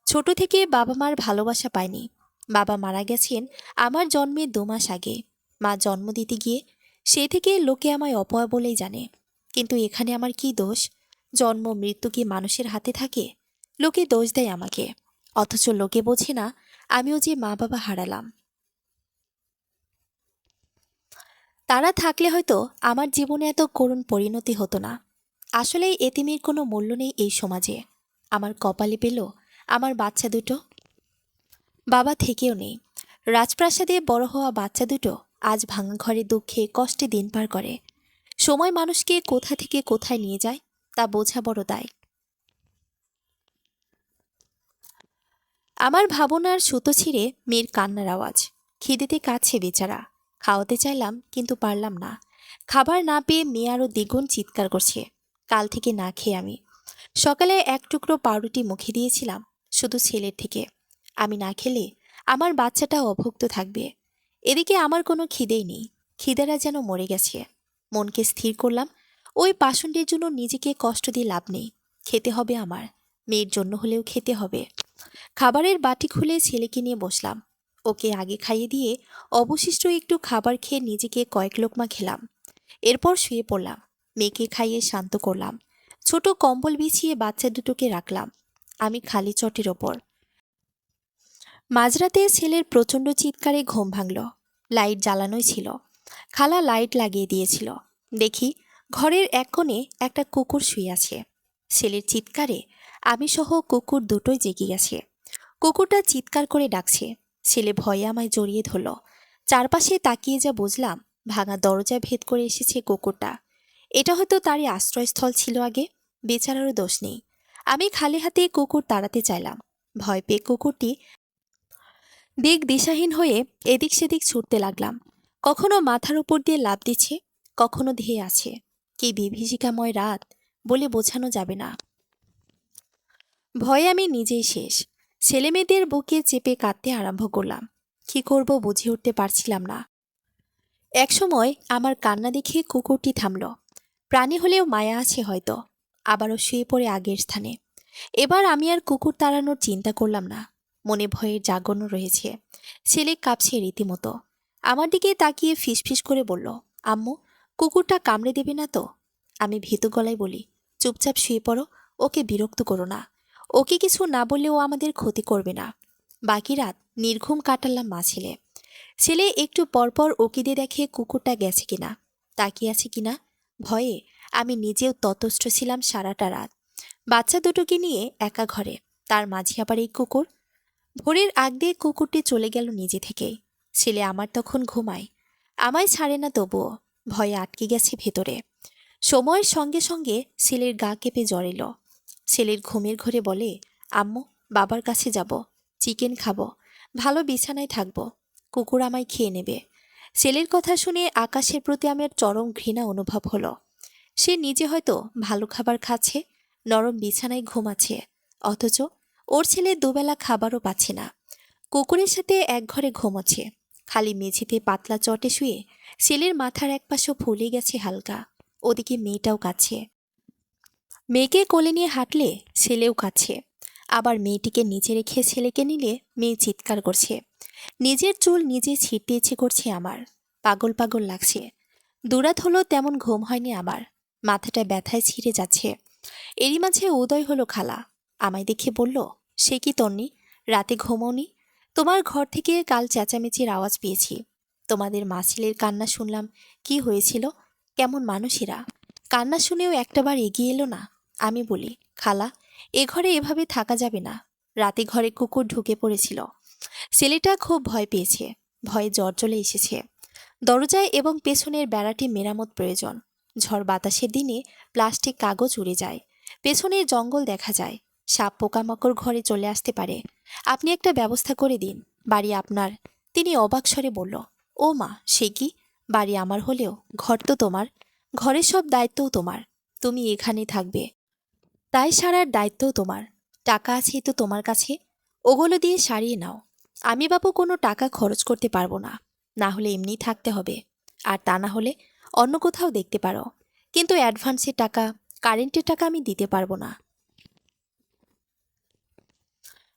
ছোট থেকে বাবা মার ভালোবাসা পাইনি। বাবা মারা গেছেন আমার জন্মের 2 মাস আগে। মা জন্ম দিতে গিয়ে সে থেকে লোকে আমায় অপয়া বলেই জানে। কিন্তু এখানে আমার কি দোষ? জন্ম মৃত্যু কি মানুষের হাতে থাকে? লোকে দোষ দেয় আমাকে, অথচ লোকে বোঝে না আমিও যে মা বাবা হারালাম। তারা থাকলে হয়তো আমার জীবনে এত করুণ পরিণতি হতো না। আসলে এতিমের কোনো মূল্য নেই এই সমাজে। আমার কপালে পেল আমার বাচ্চা দুটো, বাবা থেকেও নেই। রাজপ্রাসাদে বড় হওয়া বাচ্চা দুটো আজ ভাঙা ঘরে দুঃখে কষ্টে দিন পার করে। সময় মানুষকে কোথা থেকে কোথায় নিয়ে যায় তা বোঝা বড় দায়। আমার ভাবনার সুতো ছিঁড়ে মেয়ের কান্নার আওয়াজ। খিদেতে কাছে বেচারা। খাওয়াতে চাইলাম কিন্তু পারলাম না। খাবার না পেয়ে মেয়ে আরও দ্বিগুণ চিৎকার করছে। কাল থেকে না খেয়ে আমি। সকালে এক টুকরো পাউরুটি মুখে দিয়েছিলাম, শুধু ছেলের থেকে। আমি না খেলে আমার বাচ্চাটা অভুক্ত থাকবে। এদিকে আমার কোনো খিদেই নেই, খিদেরা যেন মরে গেছে। মনকে স্থির করলাম, ওই পাষণ্ডের জন্য নিজেকে কষ্ট দিয়ে লাভ নেই। খেতে হবে আমার, মেয়ের জন্য হলেও খেতে হবে। খাবারের বাটি খুলে ছেলেকে নিয়ে বসলাম। ওকে আগে খাইয়ে দিয়ে অবশিষ্ট একটু খাবার খেয়ে নিজেকে কয়েক লোকমা খেলাম। এরপর শুয়ে পড়লাম। মেয়েকে খাইয়ে শান্ত করলাম। ছোট কম্বল বিছিয়ে বাচ্চা দুটোকে রাখলাম আমি খালি চটের ওপর। মাঝরাতে ছেলের প্রচণ্ড চিৎকারে ঘুম ভাঙল। লাইট জ্বালানোই ছিল। খালা লাইট লাগিয়ে দিয়েছিল। দেখি ঘরের এক কোণে একটা কুকুর শুয়ে আছে। ছেলের চিৎকারে আমি সহ কুকুর দুটোই জেগে গেছে। কুকুরটা চিৎকার করে ডাকছে। ছেলে ভয়ে আমায় জড়িয়ে ধরল। চারপাশে তাকিয়ে যা বুঝলাম, ভাঙা দরজা ভেদ করে এসেছে কুকুরটা। এটা হয়তো তারই আশ্রয়স্থল ছিল আগে। বেচারারও দোষ নেই। আমি খালি হাতে কুকুর তাড়াতে চাইলাম। ভয় পেয়ে কুকুরটি দিক দিশাহীন হয়ে এদিক সেদিক ছুটতে লাগলাম। কখনো মাথার উপর দিয়ে লাফ দিচ্ছে, কখনো ধেয়ে আছে। কি বিভীষিকাময় রাত বলে বোঝানো যাবে না। ভয়ে আমি নিজেই শেষ। ছেলেমেয়েদের বুকে চেপে কাঁদতে আরম্ভ করলাম। কি করব বুঝে উঠতে পারছিলাম না। একসময় আমার কান্না দেখে কুকুরটি থামল। প্রাণী হলেও মায়া আছে হয়তো। আবারও শুয়ে পড়ে আগের স্থানে। এবার আমি আর কুকুর তাড়ানোর চিন্তা করলাম না। মনে ভয়ের জাগরণ রয়েছে। ছেলে কাঁপছে রীতিমতো। আমার দিকে তাকিয়ে ফিসফিস করে বলল, আম্মু, কুকুরটা কামড়ে দেবে না তো? আমি ভীতু গলায় বলি, চুপচাপ শুয়ে পড়ো, ওকে বিরক্ত করো না। ওকে কিছু না বললে ও আমাদের ক্ষতি করবে না। বাকি রাত নির্ঘুম কাটালাম মা ছেলে। ছেলে একটু পরপর ওকিদে দেখে কুকুরটা গেছে কিনা, তাকিয়ে আছে কিনা। ভয়ে আমি নিজেও ততস্থ ছিলাম সারাটা রাত। বাচ্চা দুটোকে নিয়ে একা ঘরে, তার মাঝে আবার এই কুকুর। ভোরের আগ দিয়ে কুকুরটি চলে গেল নিজে থেকেই। ছেলে আমার তখন ঘুমায়, আমায় ছাড়ে না তবুও। ভয়ে আটকে গেছে ভেতরে। সময়ের সঙ্গে সঙ্গে ছেলের গা কেঁপে জ্বর এলো। ছেলের ঘুমের ঘরে বলে, আম্মু, বাবার কাছে যাব, চিকেন খাবো, ভালো বিছানায় থাকবো, কুকুর আমায় খেয়ে নেবে। ছেলের কথা শুনে আকাশের প্রতি আমার চরম ঘৃণা অনুভব হলো। সে নিজে হয়তো ভালো খাবার খাচ্ছে, নরম বিছানায় ঘুমাচ্ছে, অথচ ওর ছেলে দুবেলা খাবারও পাচ্ছে না। কুকুরের সাথে এক ঘরে ঘুমোচ্ছে, খালি মেঝেতে পাতলা চটে শুয়ে ছেলের মাথার এক পাশও ফুলে গেছে হালকা। ওদিকে মেয়েটাও কাঁদছে। মেয়েকে কোলে নিয়ে হাঁটলে ছেলেও কাঁদছে। আবার মেয়েটিকে নিচে রেখে ছেলেকে নিলে মেয়ে চিৎকার করছে। নিজের চুল নিজে ছিঁড়তে ইচ্ছে করছে আমার। পাগল পাগল লাগছে। দুরাত হলো তেমন ঘুম হয়নি আমার। মাথাটা ব্যথায় ছিঁড়ে যাচ্ছে। এরই মাঝে উদয় হলো খালা। আমায় দেখে বলল, সে কি তন্নি, রাতে ঘুমোনি? তোমার ঘর থেকে কাল চেঁচামেচির আওয়াজ পেয়েছি। তোমাদের মা ছেলের কান্না শুনলাম। কি হয়েছিল? কেমন মানুষেরা? কান্না শুনেও একটাবার এগিয়ে এলো না। আমি বলি, খালা, এ ঘরে এভাবে থাকা যাবে না। রাতে ঘরে কুকুর ঢুকে পড়েছিল। ছেলেটা খুব ভয় পেয়েছে। ভয়ে জ্বর চলে এসেছে। দরজায় এবং পেছনের বেড়াটি মেরামত প্রয়োজন। ঝড় বাতাসের দিনে প্লাস্টিক কাগজ উড়ে যায়। পেছনের জঙ্গল দেখা যায়। সাপ পোকামাকড় ঘরে চলে আসতে পারে। আপনি একটা ব্যবস্থা করে দিন। বাড়ি আপনার। তিনি অবাক স্বরে বলল, ও মা, সে কি? বাড়ি আমার হলেও ঘর তো তোমার। ঘরের সব দায়িত্বও তোমার। তুমি এখানে থাকবে, তাই সারার দায়িত্বও তোমার। টাকা আছে তো তোমার কাছে, ওগুলো দিয়ে সারিয়ে নাও। আমি বাবু কোনো টাকা খরচ করতে পারবো না। না হলে এমনিই থাকতে হবে। আর তা না হলে অন্য কোথাও দেখতে পারো। কিন্তু অ্যাডভান্সের টাকা, কারেন্টের টাকা আমি দিতে পারবো না।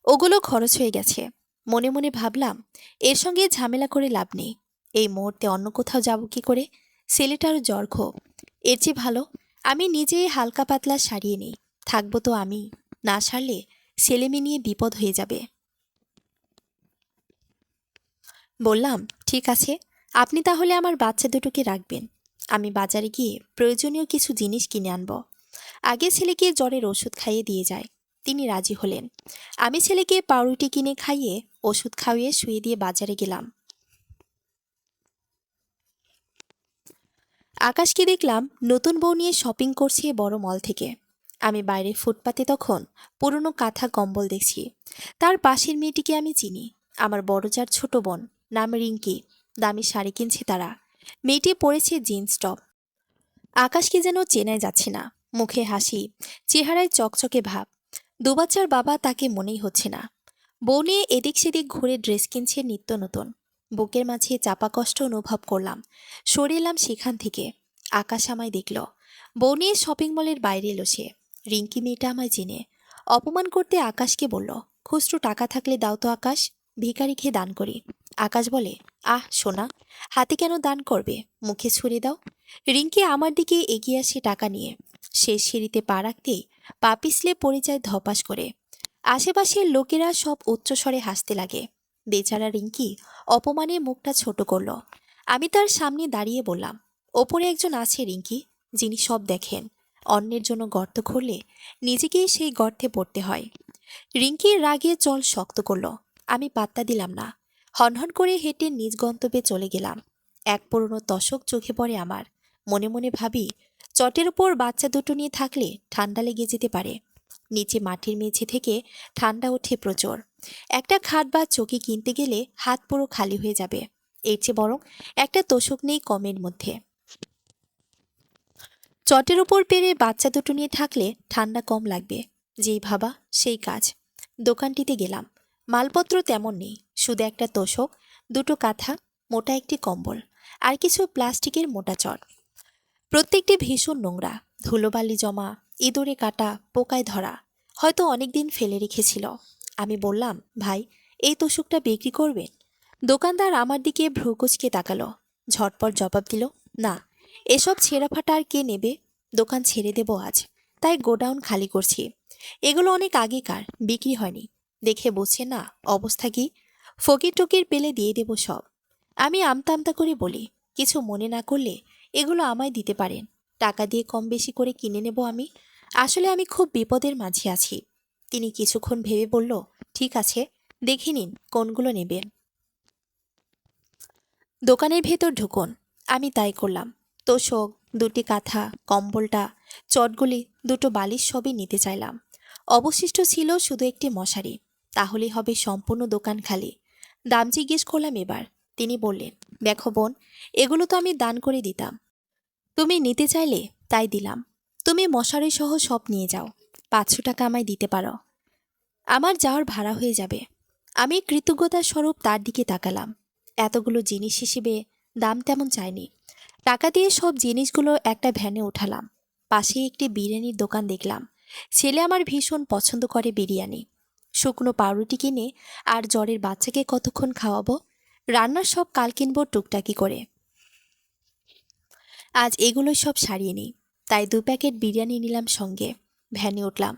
ওগুলো খরচ হয়ে গেছে। মনে মনে ভাবলাম, এর সঙ্গে ঝামেলা করে লাভ নেই। এই মুহূর্তে অন্য কোথাও যাব কি করে? ছেলেটারও জ্বর খুব। এর চেয়ে ভালো আমি নিজেই হালকা পাতলা সারিয়ে নিই। থাকবো তো আমি। না সারলে ছেলেমেয়ে নিয়ে বিপদ হয়ে যাবে। বললাম, ঠিক আছে, আপনি তাহলে আমার বাচ্চা দুটোকে রাখবেন। আমি বাজারে গিয়ে প্রয়োজনীয় কিছু জিনিস কিনে আনব। আগে ছেলেকে জ্বরের ওষুধ খাইয়ে দিয়ে যায়। তিনি রাজি হলেন। আমি ছেলেকে পাউরুটি কিনে খাইয়ে ওষুধ খাইয়ে শুয়ে দিয়ে বাজারে গেলাম। আকাশকে দেখলাম নতুন বউ নিয়ে শপিং করছে বড় মল থেকে। আমি বাইরে ফুটপাতে তখন পুরনো কাঁথা কম্বল দেখছি। তার পাশের মেয়েটিকে আমি চিনি। আমার বড় যার ছোট বোন, নাম রিঙ্কি। দামি শাড়ি কিনছে তারা। মেয়েটি পরেছে জিন্স টপ। আকাশকে যেন চেনাই যাচ্ছে না। মুখে হাসি, চেহারায় চকচকে ভাব। দুবাচ্চার বাবা তাকে মনেই হচ্ছে না। বউ নিয়ে এদিক সেদিক ঘুরে ড্রেস কিনছে নিত্য নতুন। বুকের মাঝে চাপা কষ্ট অনুভব করলাম। সরে এলাম সেখান থেকে। আকাশ আমায় দেখল। বউ নিয়ে শপিং মলের বাইরে এলো সে। রিঙ্কি মেয়েটা আমায় চেনে। অপমান করতে আকাশকে বলল, খুচরো টাকা থাকলে দাও তো আকাশ, ভিখারি খেয়ে দান করি। আকাশ বলে, আহ সোনা, হাতে কেন দান করবে, মুখে ছুঁড়ে দাও। রিঙ্কি আমার দিকে এগিয়ে আসে টাকা নিয়ে। সে সিঁড়িতে পা রাখতেই পা পিছলে পড়ে যায় ধপাস করে। আশেপাশের লোকেরা সব উচ্চস্বরে হাসতে লাগে। বেচারা রিঙ্কি অপমানে মুখটা ছোট করল। আমি তার সামনে দাঁড়িয়ে বললাম, ওপরে একজন আছে রিঙ্কি, যিনি সব দেখেন। অন্যের জন্য গর্ত খুঁড়লে নিজেকেই সেই গর্তে পড়তে হয়। রিঙ্কির রাগে চল শক্ত করল। আমি পাত্তা দিলাম না। হনহন করে হেঁটে নিজ গন্তব্যে চলে গেলাম। এক পুরনো তশক চোখে পড়ে আমার। মনে মনে ভাবি, চটের ওপর বাচ্চা দুটো নিয়ে থাকলে ঠান্ডা লেগে যেতে পারে। নিচে মাটির মেঝে থেকে ঠান্ডা ওঠে প্রচুর। একটা খাট বা চকি কিনতে গেলে হাত পুরো খালি হয়ে যাবে। এর চেয়ে বরং একটা তোষক নেই কমের মধ্যে। চটের উপর পেরে বাচ্চা দুটো নিয়ে থাকলে ঠান্ডা কম লাগবে। যেই ভাবা সেই কাজ। দোকানটিতে গেলাম। মালপত্র তেমন নেই, শুধু একটা তোষক, দুটো কাঁথা, মোটা একটি কম্বল, আর কিছু প্লাস্টিকের মোটা চট। প্রত্যেকটি ভীষণ নোংরা, ধুলোবালি জমা, ইঁদুরে কাটা, পোকায় ধরা। হয়তো অনেকদিন ফেলে রেখেছিল। আমি বললাম, ভাই, এই তোষকটা বিক্রি করবেন? দোকানদার আমার দিকে ভ্রু কুঁচকে তাকালো। ঝটপট জবাব দিল, না, এসব ছেঁড়াফাটা আর কে নেবে? দোকান ছেড়ে দেব আজ, তাই গোডাউন খালি করছি। এগুলো অনেক আগেকার, বিক্রি হয়নি। দেখে বুঝছে না অবস্থা কি? ফকির টকির পেলে দিয়ে দেব সব। আমি আমতা আমতা করে বলি, কিছু মনে না করলে এগুলো আমায় দিতে পারেন। টাকা দিয়ে কম বেশি করে কিনে নেব আমি। আসলে আমি খুব বিপদের মাঝে আছি। তিনি কিছুক্ষণ ভেবে বলল, ঠিক আছে, দেখে নিন কোনগুলো নেবেন। দোকানের ভেতর ঢুকুন। আমি তাই করলাম। তোষক, দুটি কাঁথা, কম্বলটা, চটগুলি, দুটো বালিশ সবই নিতে চাইলাম। অবশিষ্ট ছিল শুধু একটি মশারি। তাহলেই হবে সম্পূর্ণ দোকান খালি। দাম জিজ্ঞেস করলাম এবার। তিনি বললেন, দেখো বোন, এগুলো তো আমি দান করে দিতাম। তুমি নিতে চাইলে তাই দিলাম। তুমি মশারি সহ সব নিয়ে যাও। 500 টাকা আমায় দিতে পারো। আমার যাওয়ার ভাড়া হয়ে যাবে। আমি কৃতজ্ঞতার স্বরূপ তার দিকে তাকালাম। এতগুলো জিনিস হিসেবে দাম তেমন চাইনি। টাকা দিয়ে সব জিনিসগুলো একটা ভ্যানে উঠালাম। পাশেই একটি বিরিয়ানির দোকান দেখলাম। ছেলে আমার ভীষণ পছন্দ করে বিরিয়ানি। শুকনো পাউরুটি কিনে আর জ্বরের বাচ্চাকে কতক্ষণ খাওয়াবো। রান্নার সব কাল কিনবো টুকটাকি করে। আজ এগুলো সব সারিয়ে নিই। তাই 2 প্যাকেট বিরিয়ানি নিলাম সঙ্গে। ভ্যানে উঠলাম।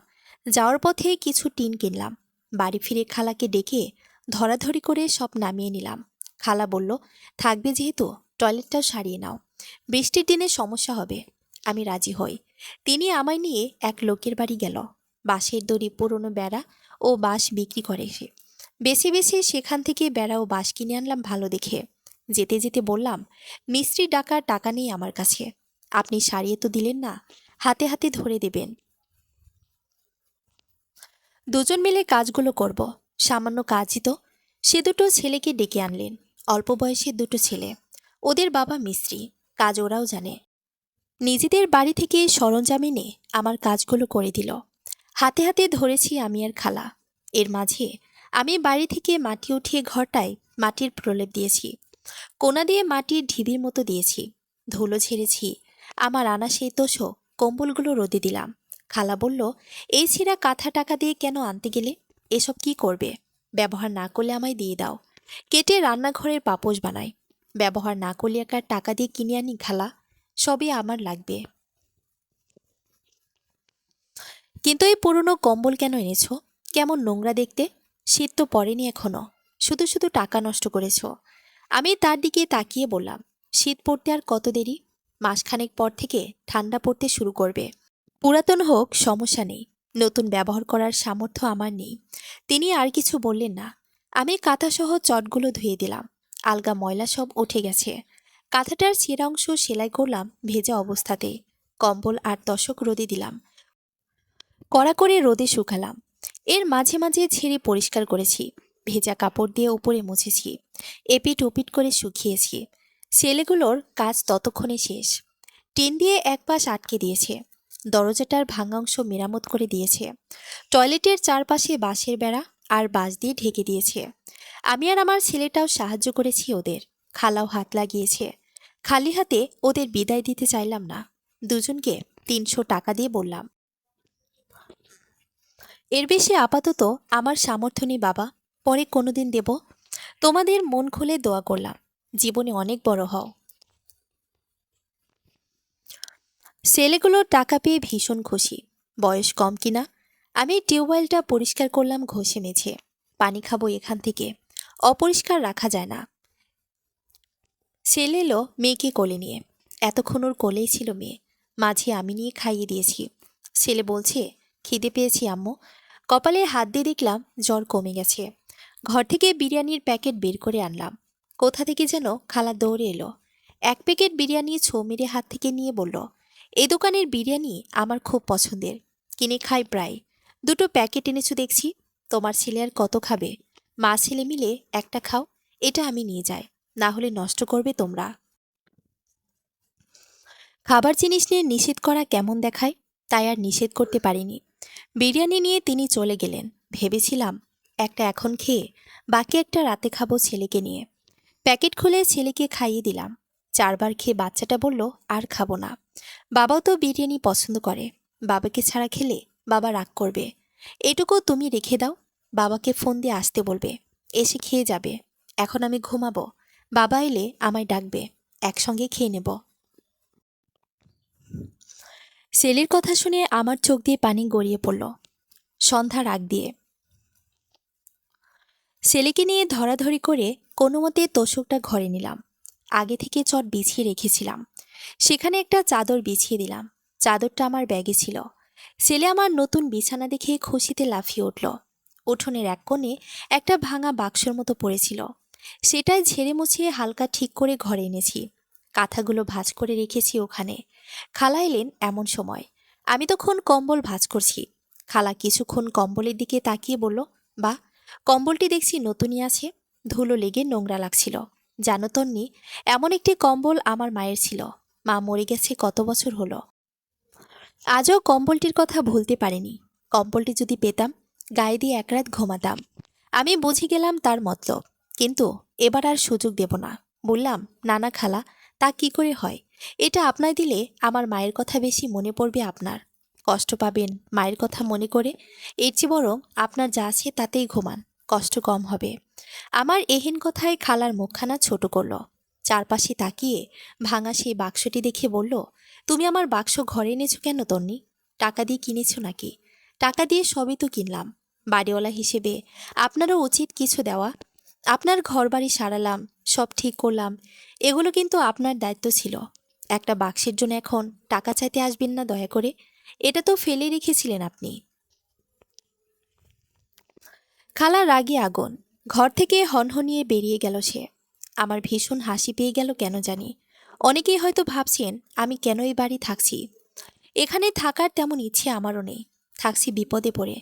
যাওয়ার পথে কিছু টিন কিনলাম। বাড়ি ফিরে খালাকে ডেকে ধরাধরি করে সব নামিয়ে নিলাম। খালা বলল, থাকবে যেহেতু টয়লেটটাও সারিয়ে নাও, বৃষ্টির দিনে সমস্যা হবে। আমি রাজি হই। তিনি আমায় নিয়ে এক লোকের বাড়ি গেল। বাঁশের দড়ি, পুরনো বেড়া ও বাঁশ বিক্রি করে সে। বেছে বেছে সেখান থেকে বেড়া ও বাঁশ কিনে আনলাম ভালো দেখে। যেতে যেতে বললাম, মিস্ত্রি ডাকার টাকা নেই আমার কাছে। আপনি সারিয়ে তো দিলেন না, হাতে হাতে ধরে দেবেন। দুজন মিলে কাজগুলো করব। সামান্য কাজই তো। সে দুটো ছেলেকে ডেকে আনলেন। অল্প বয়সের দুটো ছেলে। ওদের বাবা মিস্ত্রি। কাজ ওরাও জানে। নিজেদের বাড়ি থেকে সরঞ্জাম এনে আমার কাজগুলো করে দিল। হাতে হাতে ধরেছি আমি আর খালা। এর মাঝে আমি বাড়ি থেকে মাটি উঠিয়ে ঘরটায় মাটির প্রলেপ দিয়েছি। কোনা দিয়ে মাটির ঢিবির মতো দিয়েছি। ধুলো ঝেড়েছি। আমার আনা সেই তোষক কম্বলগুলো রোদে দিলাম। খালা বলল, এই ছেঁড়া কাঁথা টাকা দিয়ে কেন আনতে গেলে? এসব কি করবে? ব্যবহার না করলে আমায় দিয়ে দাও। কেটে রান্নাঘরের পাপোশ বানাই। ব্যবহার না করলে একার টাকা দিয়ে কিনে আনি খালা। সবই আমার লাগবে। কিন্তু এই পুরনো কম্বল কেন এনেছো? কেমন নোংরা দেখতে। শীত তো পড়েনি এখনো। শুধু শুধু টাকা নষ্ট করেছো। আমি তার দিকে তাকিয়ে বললাম, শীত পড়তে আর কত দেরি? মাসখানেক পর থেকে ঠান্ডা পড়তে শুরু করবে। পুরাতন হোক সমস্যা নেই, নতুন ব্যবহার করার সামর্থ্য আমার নেই। তিনি আর কিছু বললেন না। আমি কাঁথাসহ চটগুলো ধুয়ে দিলাম। আলগা ময়লা সব উঠে গেছে। কাঁথাটার ছেঁড়া অংশ সেলাই করলাম ভেজা অবস্থাতেই। কম্বল আর তোশক রোদে দিলাম। কড়া করে রোদে শুকালাম। এর মাঝে মাঝে ছেড়ে পরিষ্কার করেছি। ভেজা কাপড় দিয়ে উপরে মুছেছি। এপিট ওপিট করে শুকিয়েছি। ছেলেগুলোর কাজ ততক্ষণে শেষ। টিন দিয়ে এক পাশ আটকে দিয়েছে। দরজাটার ভাঙা অংশ মেরামত করে দিয়েছে। টয়লেটের চারপাশে বাঁশের বেড়া আর বাঁশ দিয়ে ঢেকে দিয়েছে। আমি আর আমার ছেলেটাও সাহায্য করেছি ওদের। খালাও হাত লাগিয়েছে। খালি হাতে ওদের বিদায় দিতে চাইলাম না। দুজনকে 300 টাকা দিয়ে বললাম, এর বেশি আপাতত আমার সামর্থ্য নেই বাবা, পরে কোনোদিন দেব। তোমাদের মন খুলে দোয়া করলাম, জীবনে অনেক বড় হও। ছেলেগুলো টাকা পেয়ে ভীষণ খুশি। বয়স কম কিনা। আমি টিউবওয়েলটা পরিষ্কার করলাম ঘষে মেঝে। পানি খাবো এখান থেকে, অপরিষ্কার রাখা যায় না। ছেলে এলো মেয়েকে কোলে নিয়ে। এতক্ষণ ওর কোলেই ছিল মেয়ে। মাঝে আমি নিয়ে খাইয়ে দিয়েছি। ছেলে বলছে, খিদে পেয়েছি আম্মু। কপালে হাত দিয়ে দেখলাম জ্বর কমে গেছে। ঘর থেকে বিরিয়ানির প্যাকেট বের করে আনলাম। কোথা থেকে যেন খালা দৌড়ে এলো। 1 প্যাকেট বিরিয়ানি ছো মেরে হাত থেকে নিয়ে বলল, এই দোকানের বিরিয়ানি আমার খুব পছন্দের, কিনে খাই প্রায়। 2 প্যাকেট এনেছো দেখছি। তোমার ছেলে আর কত খাবে? মা ছেলে মিলে একটা খাও। এটা আমি নিয়ে যাই, না হলে নষ্ট করবে তোমরা। খাবার জিনিস নিয়ে নিষেধ করা কেমন দেখায়, তাই আর নিষেধ করতে পারিনি। বিরিয়ানি নিয়ে তিনি চলে গেলেন। ভেবেছিলাম একটা এখন খেয়ে বাকি একটা রাতে খাবো ছেলেকে নিয়ে। প্যাকেট খুলে ছেলেকে খাইয়ে দিলাম। 4বার খেয়ে বাচ্চাটা বলল, আর খাবো না। বাবাও তো বিরিয়ানি পছন্দ করে। বাবাকে ছাড়া খেলে বাবা রাগ করবে। এটুকু তুমি রেখে দাও। বাবাকে ফোন দিয়ে আসতে বলবে, এসে খেয়ে যাবে। এখন আমি ঘুমাবো। বাবা এলে আমায় ডাকবে, একসঙ্গে খেয়ে নেব। ছেলের কথা শুনে আমার চোখ দিয়ে পানি গড়িয়ে পড়ল। সন্ধ্যার আগ দিয়ে ছেলেকে নিয়ে ধরাধরি করে কোনো মতে তোশকটা ঘরে নিলাম। আগে থেকে চট বিছিয়ে রেখেছিলাম। সেখানে একটা চাদর বিছিয়ে দিলাম। চাদরটা আমার ব্যাগে ছিল। ছেলে আমার নতুন বিছানা দেখে খুশিতে লাফিয়ে উঠল। উঠোনের এক কোণে একটা ভাঙা বাক্সর মতো পড়েছিল। সেটাই ঝেড়ে মুছিয়ে হালকা ঠিক করে ঘরে এনেছি। কাঁথাগুলো ভাঁজ করে রেখেছি ওখানে। খালা এলেন এমন সময়। আমি তখন কম্বল ভাঁজ করছি। খালা কিছুক্ষণ কম্বলের দিকে তাকিয়ে বলল, বাহ, কম্বলটি দেখছি নতুনই আছে। ধুলো লেগে নোংরা লাগছিল। জানো তন্নি, এমন একটি কম্বল আমার মায়ের ছিল। মা মরে গেছে কত বছর হলো। আজও কম্বলটির কথা ভুলতে পারিনি। কম্বলটি যদি পেতাম, গায়ে দিয়ে এক রাত ঘুমাতাম। আমি বুঝে গেলাম তার মতলব, কিন্তু এবার আর সুযোগ দেব না। বললাম, নানা খালা, তা কি করে হয়? এটা আপনায় দিলে আমার মায়ের কথা বেশি মনে পড়বে আপনার। কষ্ট পাবেন মায়ের কথা মনে করে। এর চেয়ে বরং আপনার যা আছে তাতেই ঘুমান, কষ্ট কম হবে। আমার এহেন কথায় খালার মুখখানা ছোট করল। চারপাশে তাকিয়ে ভাঙা সেই বাক্সটি দেখে বলল, তুমি আমার বাক্স ঘরে এনেছো কেন তন্নি? টাকা দিয়ে কিনেছো নাকি? টাকা দিয়ে সবই তো কিনলাম। বাড়িওয়ালা হিসেবে আপনারও উচিত কিছু দেওয়া। আপনার ঘরবাড়ি সারালাম, সব ঠিক করলাম, এগুলো কিন্তু আপনার দায়িত্ব ছিল। একটা বাক্সের জন্য এখন টাকা চাইতে আসবেন না দয়া করে। এটা তো ফেলে রেখেছিলেন আপনি। খালা রাগে আগুন। ঘর থেকে হনহনিয়ে বেরিয়ে গেল সে। আমার ভীষণ হাসি পেয়ে গেল কেন জানি। অনেকেই হয়তো ভাবছেন আমি কেন এই বাড়ি থাকছি। এখানে থাকার তেমন ইচ্ছে আমারও নেই। থাকছি বিপদে পড়ে।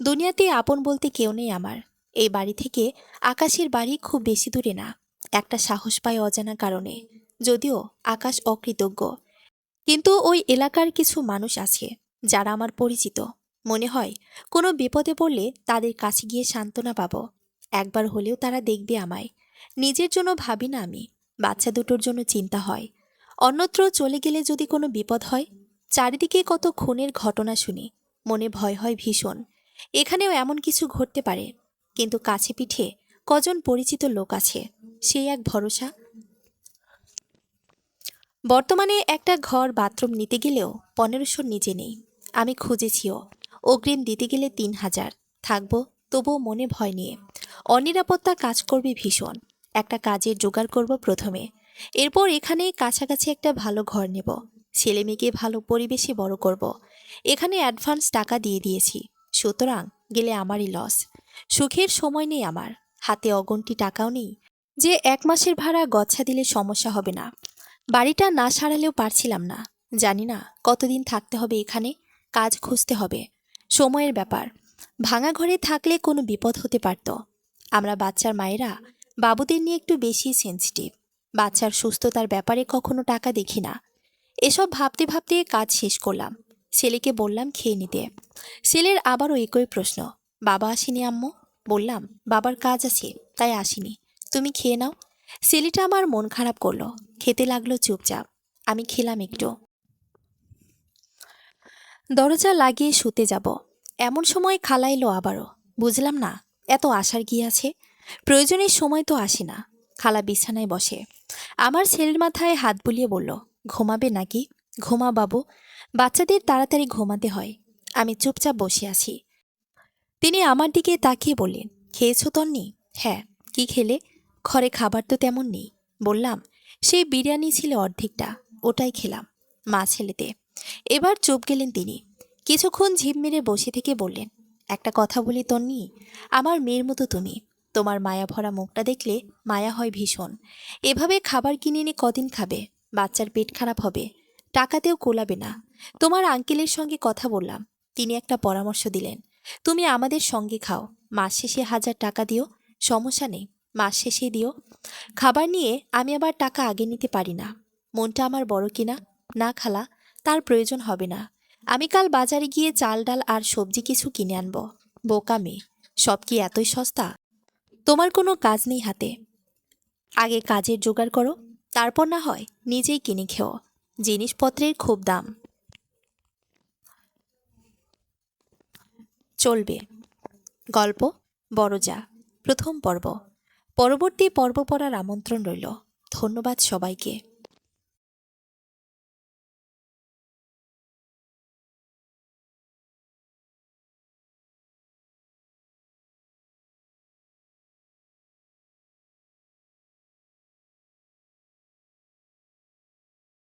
দুনিয়াতে আপন বলতে কেউ নেই আমার। এই বাড়ি থেকে আকাশের বাড়ি খুব বেশি দূরে না। একটা সাহস পায় অজানা কারণে। যদিও আকাশ অকৃতজ্ঞ, কিন্তু ওই এলাকার কিছু মানুষ আছে যারা আমার পরিচিত। মনে হয় কোনো বিপদে পড়লে তাদের কাছে গিয়ে সান্ত্বনা পাবো। একবার হলেও তারা দেখবে আমায়। নিজের জন্য ভাবি না আমি, বাচ্চা দুটোর জন্য চিন্তা হয়। অন্যত্র চলে গেলে যদি কোনো বিপদ হয়। চারিদিকে কত খুনের ঘটনা শুনি, মনে ভয় হয় ভীষণ। এখানেও এমন কিছু ঘটতে পারে, কিন্তু কাছে পিঠে কজন পরিচিত লোক আছে, সেই এক ভরসা। বর্তমানে একটা ঘর বাথরুম নিতে গেলেও 1500 নিচে নেই। আমি খুঁজেছিও। অগ্রিম দিতে গেলে 3000 থাকবো, তবুও মনে ভয় নিয়ে। অনিরাপত্তা কাজ করবে ভীষণ। একটা কাজের জোগাড় করব প্রথমে। এরপর এখানেই কাছাকাছি একটা ভালো ঘর নেব। ছেলে মেয়েকে ভালো পরিবেশে বড় করব। এখানে অ্যাডভান্স টাকা দিয়ে দিয়েছি, সুতরাং গেলে আমারই লস। সুখের সময় নেই আমার, হাতে অগন্তি টাকাও নেই যে 1 মাসের ভাড়া গচ্ছা দিলে সমস্যা হবে না। বাড়িটা না সারালেও পারছিলাম না। জানি না কতদিন থাকতে হবে এখানে। কাজ খুঁজতে হবে, সময়ের ব্যাপার। ভাঙা ঘরে থাকলে কোনো বিপদ হতে পারত। আমরা বাচ্চার মায়েরা বাবুদের নিয়ে একটু বেশি সেনসিটিভ। বাচ্চার সুস্থতার ব্যাপারে কখনো টাকা দেখি না। এসব ভাবতে ভাবতে কাজ শেষ করলাম। ছেলেকে বললাম খেয়ে নিতে। ছেলের আবারও একই প্রশ্ন, বাবা আসেনি আম্মু? বললাম, বাবার কাজ আছে তাই আসেনি, তুমি খেয়ে নাও। ছেলেটা আমার মন খারাপ করলো, খেতে লাগলো চুপচাপ। আমি খেলাম একটু। দরজা লাগিয়ে শুতে যাব, এমন সময় খালা এলো আবারও। বুঝলাম না এত আসার কি আছে। প্রয়োজনের সময় তো আসে না। খালা বিছানায় বসে আমার ছেলের মাথায় হাত বুলিয়ে বলল, ঘুমাবে নাকি? ঘুমা বাবু, বাচ্চাদের তাড়াতাড়ি ঘুমাতে হয়। আমি চুপচাপ বসে আছি। তিনি আমার দিকে তাকিয়ে বললেন, খেয়েছো তন্নি? হ্যাঁ। কি খেলে? ঘরে খাবার তো তেমন নেই। বললাম, সেই বিরিয়ানি ছিল অর্ধেকটা, ওটাই খেলাম। মা ছেলেতে। এবার চুপ গেলেন তিনি। কিছুক্ষণ ঝিম মেরে বসে থেকে বললেন, একটা কথা বলি তন্নি, আমার মেয়ের মতো তুমি। তোমার মায়া ভরা মুখটা দেখলে মায়া হয় ভীষণ। এভাবে খাবার কিনে এনে কদিন খাবে? বাচ্চার পেট খারাপ হবে, টাকাতেও কোলাবে না। তোমার আঙ্কেলের সঙ্গে কথা বললাম, তিনি একটা পরামর্শ দিলেন, তুমি আমাদের সঙ্গে খাও, মাস শেষে 1000 টাকা দিও, সমস্যা নেই, মাস শেষে দিও। খাবার নিয়ে আমি আবার টাকা আগে নিতে পারি না। মনটা আমার বড় কিনা। না খালা, তার প্রয়োজন হবে না। আমি কাল বাজারে গিয়ে চাল ডাল আর সবজি কিছু কিনে আনবো। বোকা মেয়ে, সব কি এতই সস্তা? তোমার কোনো কাজ নেই হাতে, আগে কাজের জোগাড় করো, তারপর না হয় নিজেই কিনে খেও। জিনিসপত্রের খুব দাম। চলবে। গল্প বড় যা, প্রথম পর্ব। পরবর্তী পর্ব পড়ার আমন্ত্রণ রইল। ধন্যবাদ সবাইকে।